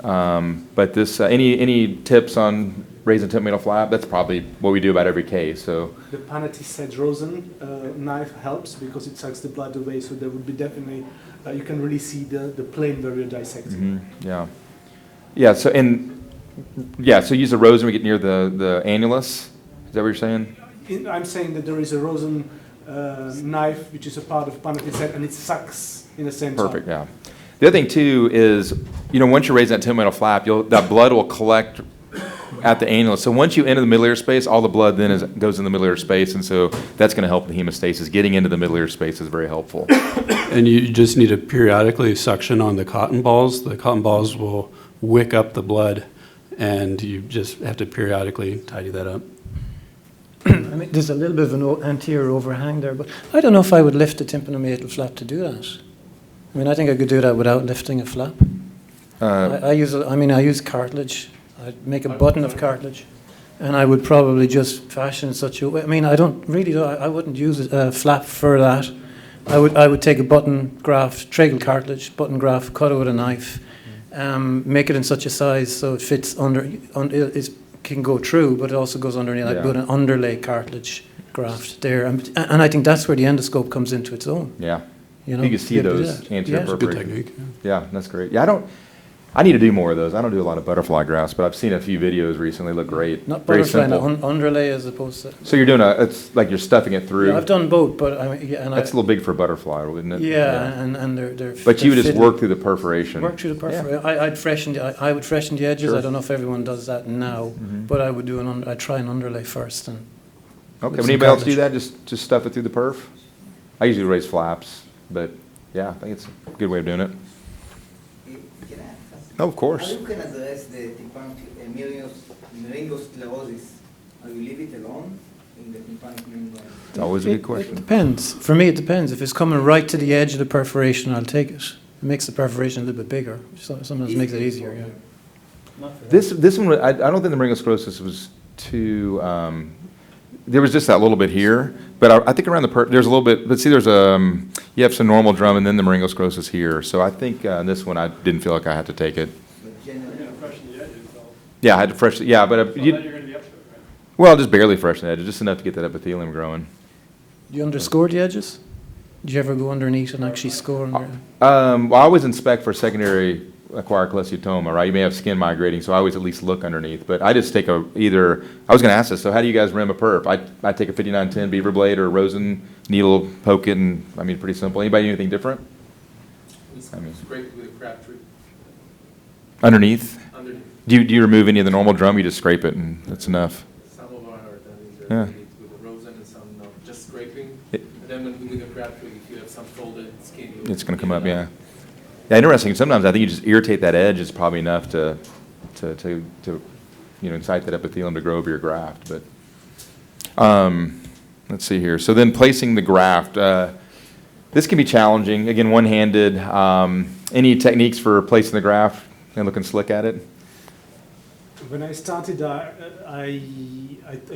But this, any tips on raising tomato flap, that's probably what we do about every case. So The Panati said rosin knife helps because it sucks the blood away, so there would be definitely, you can really see the plane where you're dissecting. yeah. Yeah, so so use a rosin, we get near the annulus. Is that what you're saying? I'm saying that there is a rosin knife, which is a part of Panati set, and it sucks in the same time. Perfect, yeah. The other thing too is, once you're raising that tomato flap, that blood will collect at the annulus. So once you enter the middle ear space, all the blood then goes in the middle ear space, and so that's going to help the hemostasis. Getting into the middle ear space is very helpful. And you just need to periodically suction on the cotton balls. The cotton balls will wick up the blood, and you just have to periodically tidy that up. I mean, there's a little bit of an anterior overhang there, but I don't know if I would lift the tympanomeatal flap to do that. I mean, I think I could do that without lifting a flap. I use cartilage. I'd make a button of cartilage, and I would probably just fashion in such a way. I mean, I wouldn't use a flap for that. I would take a button graft, tracheal cartilage, button graft, cut it with a knife, make it in such a size so it fits it can go through, but it also goes underneath. I'd put an underlay cartilage graft there, and I think that's where the endoscope comes into its own. Yeah. You can see those anterior perforations. Good technique. Yeah, that's great. Yeah, I need to do more of those. I don't do a lot of butterfly grafts, but I've seen a few videos recently. Look great. Not very butterfly, simple. Underlay as opposed to. So you're doing it's like you're stuffing it through. Yeah, I've done both, but that's a little big for butterfly, isn't it? Yeah, and they're. But you would just work through the perforation. Work through the perforation. Yeah. I would freshen the edges. Sure. I don't know if everyone does that now, but I would I'd try an underlay first. And okay. Would anybody else do that? Just stuff it through the perf? I usually raise flaps, but yeah, I think it's a good way of doing it. Can I ask? Oh, of course. How you can address the tympanic meringosclerosis? Or you leave it alone in the tympanic membrane? It's always a good question. It depends. For me, it depends. If it's coming right to the edge of the perforation, I'll take it. It makes the perforation a little bit bigger. Sometimes makes it easier. Yeah. This one, I don't think the meringosclerosis was too. There was just that little bit here, but I think around there's a little bit. But see, you have some normal drum, and then the meringosclerosis here. So I think this one I didn't feel like I had to take it. You're going to freshen the edges, though. Yeah, I had to freshen. Yeah, but So then you're going to be up to it, right? well, just barely freshen the edges, just enough to get that epithelium growing. Do you underscore the edges? Did you ever go underneath and actually score under? Well, I always inspect for secondary acquired cholesteatoma, right? You may have skin migrating, so I always at least look underneath. But I just take I was going to ask this, so how do you guys rim a perf? I take a 5910 beaver blade or a rosin needle, poke it, and pretty simple. Anybody do anything different? Scrape it with a crabtree. Underneath? Underneath. Do you remove any of the normal drum? You just scrape it, and that's enough. Some of our are done Yeah. with a rosin and some no, just scraping. And then with a crabtree, if you have some folded skin, It's going to come up, yeah. Yeah, interesting. Sometimes I think you just irritate that edge is probably enough to incite that epithelium to grow over your graft. But let's see here. So then placing the graft. This can be challenging. Again, one-handed. Any techniques for placing the graft and looking slick at it? When I started, I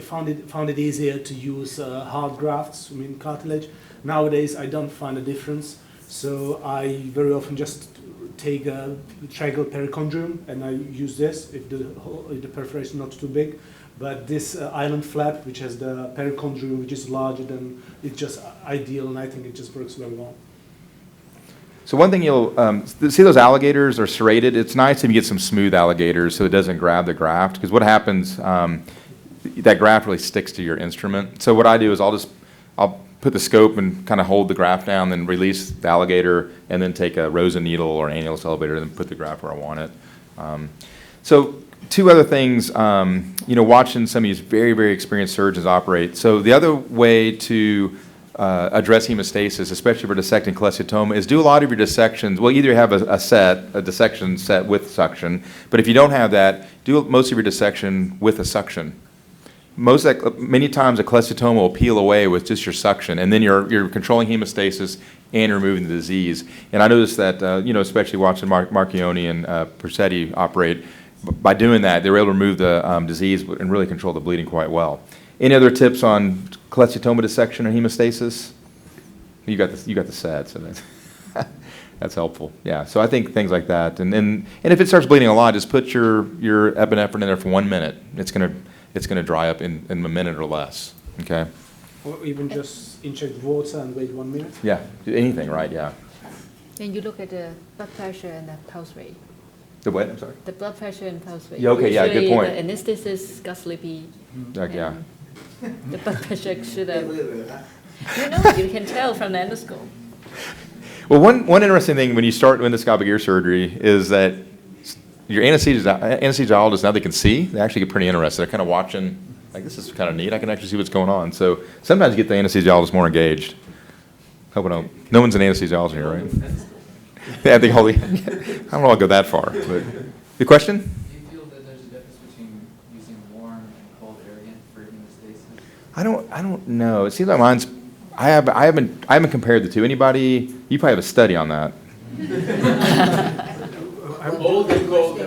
found it easier to use hard grafts, cartilage. Nowadays, I don't find a difference. So I very often just take a tracheal perichondrium and I use this if the perforation is not too big. But this island flap, which has the perichondrium, which is larger than, it's just ideal, and I think it just works very well. So one thing you'll see, those alligators are serrated. It's nice if you get some smooth alligators so it doesn't grab the graft, because what happens, that graft really sticks to your instrument. So what I do is I'll put the scope and kind of hold the graft down, then release the alligator, and then take a rosin needle or annulus elevator and then put the graft where I want it. So two other things, watching some of these very, very experienced surgeons operate. So the other way to address hemostasis, especially for dissecting cholesteatoma, is do a lot of your dissections. Well, either have a dissection set with suction, but if you don't have that, do most of your dissection with a suction. Many times a cholesteatoma will peel away with just your suction, and then you're controlling hemostasis and removing the disease. And I noticed that, especially watching Marchioni and Persetti operate, by doing that, they were able to remove the disease and really control the bleeding quite well. Any other tips on cholesteatoma dissection and hemostasis? You got the set, so that's That's helpful. Yeah. So I think things like that, and if it starts bleeding a lot, just put your epinephrine in there for 1 minute. It's gonna dry up in a minute or less. Okay. Or even just inject water and wait 1 minute? Yeah. Do anything, right? Yeah. Then you look at the blood pressure and the pulse rate. The what? I'm sorry. The blood pressure and pulse rate. Yeah, okay, yeah, good Usually point. The anesthetist got sleepy. Yeah. The blood pressure should have. You can tell from the endoscope. Well, one interesting thing when you start endoscopic ear surgery is that your anesthesiologists, now they can see, they actually get pretty interested. They're kind of watching, like, this is kind of neat. I can actually see what's going on. So sometimes you get the anesthesiologist more engaged. No one's an anesthesiologist here, right? Yeah, I think I don't know I'll go that far. But the question? Do you feel that there's a difference between using warm and cold air again for hemostasis? I don't know. It seems like mine's. I haven't compared the two. Anybody? You probably have a study on that. Old and cold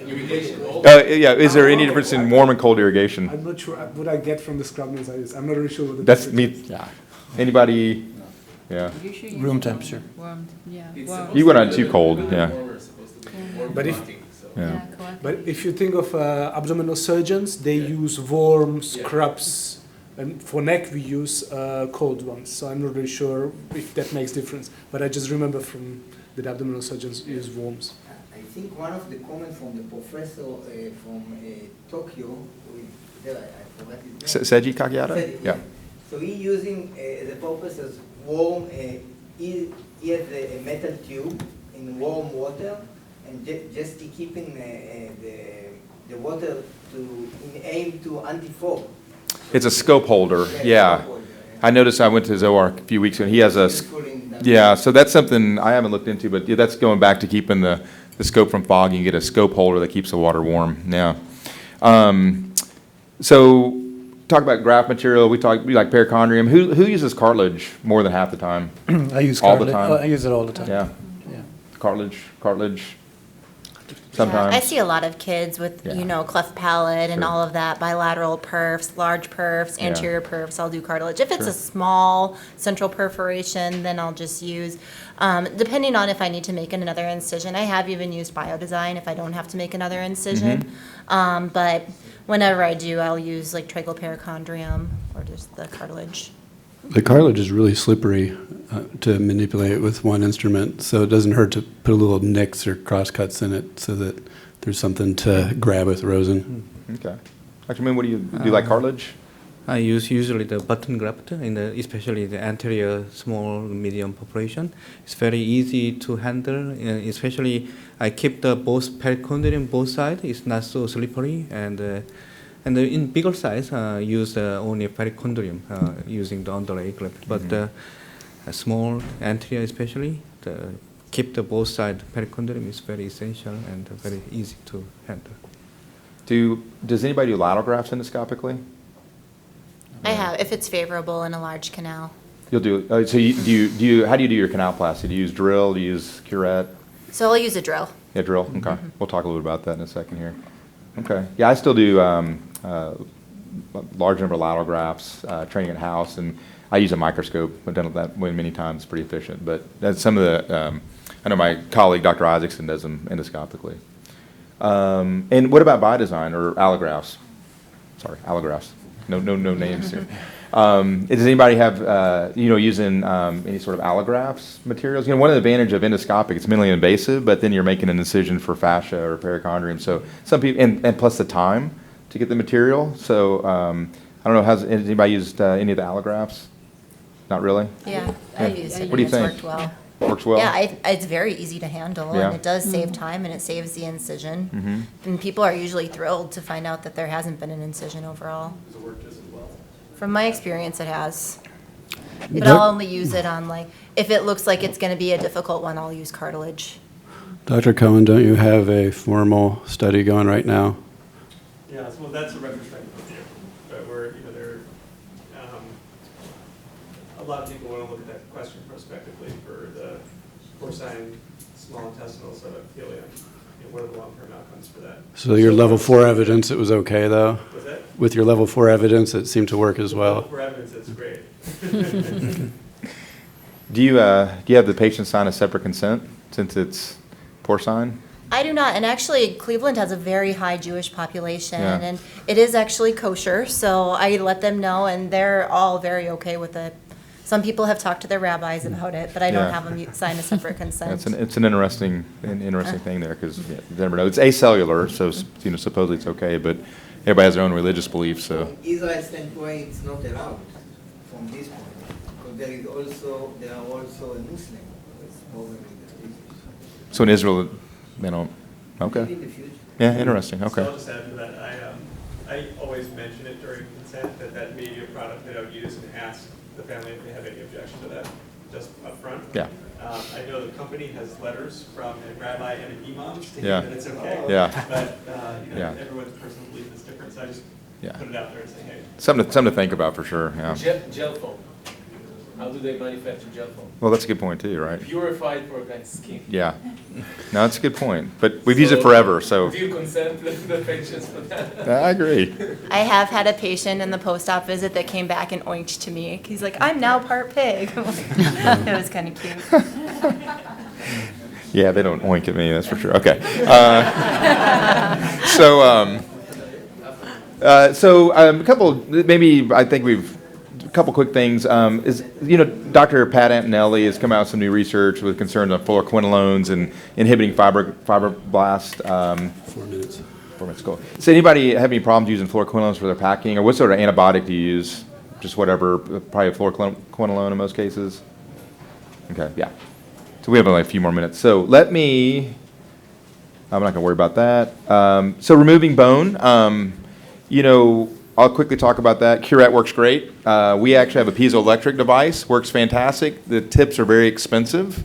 irrigation. Yeah. Is there any difference in warm and cold irrigation? I'm not sure what I get from the scrub nose I use. I'm not really sure what the That's difference me. is. Yeah. Anybody? Yeah. Room temperature. Warm, yeah. You went on too cold. Yeah. But if you think of abdominal surgeons, they use warm scrubs, and for neck we use cold ones. So I'm not really sure if that makes difference. But I just remember from that abdominal surgeons use warms. I think one of the comments from the professor from Tokyo, I forgot his name. Seiji Kakiata? Yeah. So he using the purpose as warm. He has a metal tube in warm water, and just keeping the water in aim to anti-fog. It's a scope holder. Yeah. I noticed I went to his OR a few weeks ago, and he has a. Yeah, so that's something I haven't looked into, but yeah, that's going back to keeping the scope from fog. You can get a scope holder that keeps the water warm. Yeah. So talk about graft material. We like perichondrium. Who uses cartilage more than half the time? I use all the cartilage. time. I use it all the time. Yeah. Yeah. Cartilage. Sometimes. Yeah, I see a lot of kids with, cleft palate and all of that, bilateral perfs, large perfs, anterior perfs, I'll do cartilage. If it's a small central perforation, then I'll just use, depending on if I need to make another incision. I have even used biodesign if I don't have to make another incision. But whenever I do, I'll use like tracheal perichondrium or just the cartilage. The cartilage is really slippery to manipulate with one instrument, so it doesn't hurt to put a little nicks or crosscuts in it so that there's something to grab with rosin. Okay. Dr. Moon, what do you like cartilage? I use usually the button graft, especially the anterior small medium population. It's very easy to handle, especially I keep the both perichondrium both sides. It's not so slippery, and in bigger size, use only perichondrium using the underlay graft. But small anterior especially, keep the both side perichondrium is very essential and very easy to handle. Does anybody do lateral grafts endoscopically? I have, if it's favorable in a large canal. You'll do. So how do you do your canalplasty? Do you use drill? Do you use curette? So I'll use a drill. Yeah, drill. Okay. We'll talk a little bit about that in a second here. Okay. Yeah, I still do large number of lateral grafts, training at house, and I use a microscope. I've done that many times. It's pretty efficient. But that's some of the. I know my colleague Dr. Isaacson does them endoscopically. And what about biodesign or allografts? Sorry, allografts. No names here. Does anybody have, using any sort of allografts materials? One of the advantages of endoscopic, it's minimally invasive, but then you're making an incision for fascia or perichondrium. So some people, and plus the time to get the material. So I don't know, has anybody used any of the allografts? Not really? Yeah, I've used it. What do you It's think? worked well. Works well? Yeah, it's very easy to handle, Yeah. and it does save time, and it saves the incision. And people are usually thrilled to find out that there hasn't been an incision overall. Does it work just as well? From my experience, it has. But I'll only use it on if it looks like it's going to be a difficult one, I'll use cartilage. Dr. Cohen, don't you have a formal study going right now? Yeah, well, that's a retrospective review, but where, a lot of people want to look at that question prospectively for the porcine small intestinal subepithelium. What are the long-term outcomes for that? So your level 4 evidence, it was okay though? Was that? With your level 4 evidence, it seemed to work as well? Level 4 evidence, it's great. Do, does anybody have, have you used any sort of allografts materials? One of the advantage of endoscopic, it's minimally invasive, but then you're making an incision for fascia or perichondrium. So some people, and plus the time to get the material. So For evidence, it's great. Do you have the patient sign a separate consent since it's porcine? I do not, and actually Cleveland has a very high Jewish population, Yeah. and it is actually kosher, so I let them know, and they're all very okay with it. Some people have talked to their rabbis about it, but I don't Yeah. have them sign a separate consent. It's an interesting thing there because you never know. It's acellular, so supposedly it's okay, but everybody has their own religious beliefs. So From Israel's standpoint, it's not allowed from this point, because there are also a Muslim who is problem with the so in Israel, they don't. Okay. Maybe in the future. Yeah, interesting. Okay. So I'll just add to that, I always mention it during consent that may be a product that I would use and ask the family if they have any objection to that, just up front. Yeah. I know the company has letters from a rabbi and an imam stating Yeah. that it's okay. Yeah. But, Yeah. everyone's personal belief is different, so I just Yeah. put it out there and say, hey. Something to think about for sure. Yeah. Gel foam. How do they manufacture gel foam? Well, that's a good point too, right? Purified for against skin. Yeah. No, that's a good point. But we've used it forever, so. Do you consent the patients for that? I agree. I have had a patient in the post-op visit that came back and oinked to me. He's like, "I'm now part pig." It was kind of cute. Yeah, they don't oink at me, that's for sure. Okay. A couple, maybe I think a couple quick things. Dr. Pat Antonelli has come out with some new research with concerns on fluoroquinolones and inhibiting fibroblast. 4 minutes. 4 minutes, cool. Does anybody have any problems using fluoroquinolones for their packing, or what sort of antibiotic do you use? Just whatever, probably fluoroquinolone in most cases? Okay, yeah. So we have only a few more minutes. So I'm not going to worry about that. So removing bone, I'll quickly talk about that. Curette works great. We actually have a piezoelectric device, works fantastic. The tips are very expensive.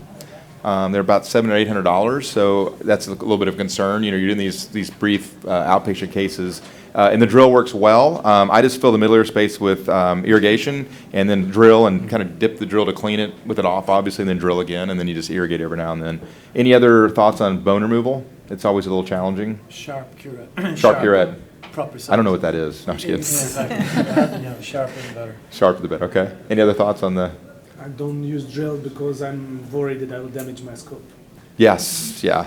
They're about $700 or $800, so that's a little bit of concern. You're doing these brief outpatient cases. And the drill works well. I just fill the middle ear space with irrigation and then drill and kind of dip the drill to clean it with it off, obviously, and then drill again, and then you just irrigate every now and then. Any other thoughts on bone removal? It's always a little challenging. Sharp curette. Sharp curette. Proper size. I don't know what that is. No, I'm just kidding. Exactly. Sharper the better. Sharper the better, okay. Any other thoughts on the? I don't use drill because I'm worried that I will damage my scope. Yes, yeah.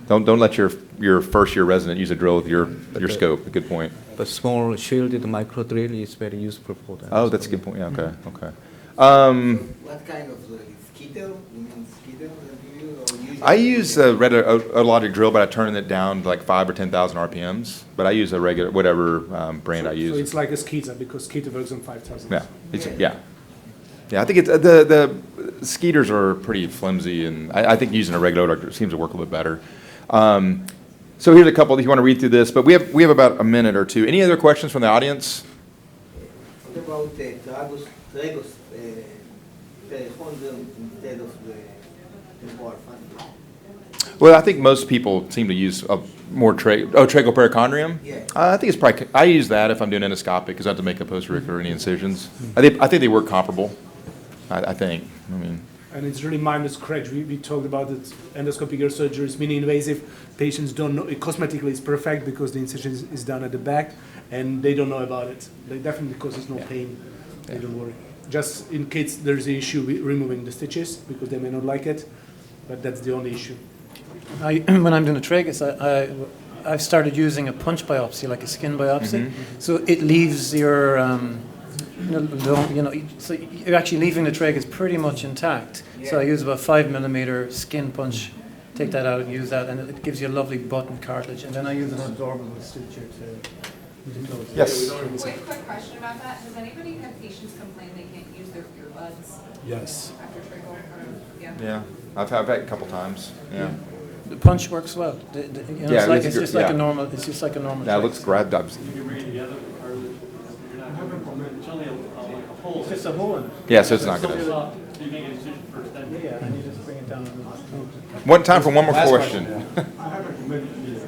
Don't let your first year resident use a drill with your scope. Good point. But small shielded micro drill is very useful for that. Oh, that's a good point. Yeah, okay, okay. What kind of drill? Skeeter? You mean skeeter that you use? Or usually I use a regular otologic drill, but I turn it down to like 5,000 or 10,000 RPMs. But I use a regular, whatever brand I use. So it's like a Skeeter because Skeeter works on 5,000. Yeah, yeah. I think it's the Skeeters are pretty flimsy, and I think using a regular otologic seems to work a little bit better. So here's a couple, if you want to read through this, but we have about a minute or two. Any other questions from the audience? What about the tragus perichondrium instead of the temporal fundus? Well, I think most people seem to use a more trachoperichondrium. Yeah. I think it's probably, I use that if I'm doing endoscopic because I have to make a post-auricular or any incisions. I think they work comparable. I think. I mean. And it's really minor scratch. We talked about it. Endoscopic ear surgery is minimally invasive. Patients don't know. Cosmetically, it's perfect because the incision is done at the back, and they don't know about it. They definitely causes no pain. They don't worry. Just in case there's an issue with removing the stitches because they may not like it, but that's the only issue. When I'm doing a tragus, I've started using a punch biopsy, like a skin biopsy. Mm-hmm. So it leaves your, so you're actually leaving the tragus pretty much intact. Yeah. So I use about 5 millimeter skin punch, take that out and use that, and it gives you a lovely button cartilage. And then I use an absorbable suture to close it. Yes. Quick question about that. Has anybody had patients complain they can't use their earbuds Yes. after tracheal? Yeah, I've had it a couple times. Yeah. The punch works well. It's just like yeah. a normal. It's just like a normal. That looks grabbed up. It's just a hole in it. Yeah, so it's not going to. Yeah, and you just bring it down. One time for one more question. I have a comment here.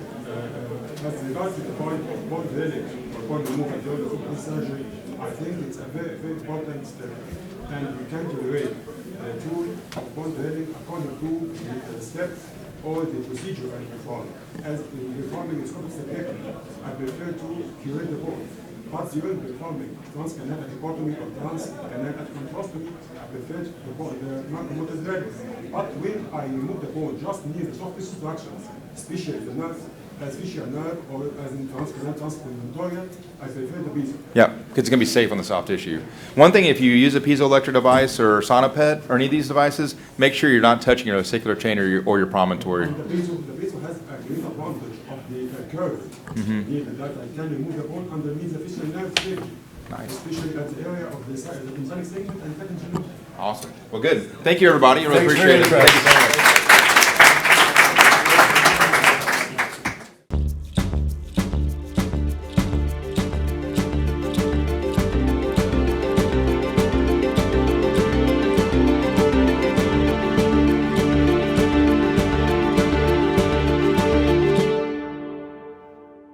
As regards to the point of bone drilling or bone removal during open surgery, I think it's a very, very important step. And we can tolerate the tool of bone drilling according to the steps or the procedure I perform. As in performing endoscopic stepectomy, I prefer to curate the bone. But during performing transcanal episiotomy or transcanal epicontroscopy, I prefer the non-commoted radius. But when I remove the bone just near the soft tissue structures, especially the nerve, especially nerve or as in transcanal transplantorial, I prefer the piezo. Yeah, because it's going to be safe on the soft tissue. One thing, if you use a piezoelectric device or sonopet or any of these devices, make sure you're not touching your ossicular chain or your promontory. And the piezo has a great advantage of the curve. Meaning that I can remove the bone underneath the facial nerve safely. Nice. Especially at the area of the side, the tympanic segment and phalangeal. Awesome. Well, good. Thank you, everybody. I really Thanks, appreciate it. very Thank you so much.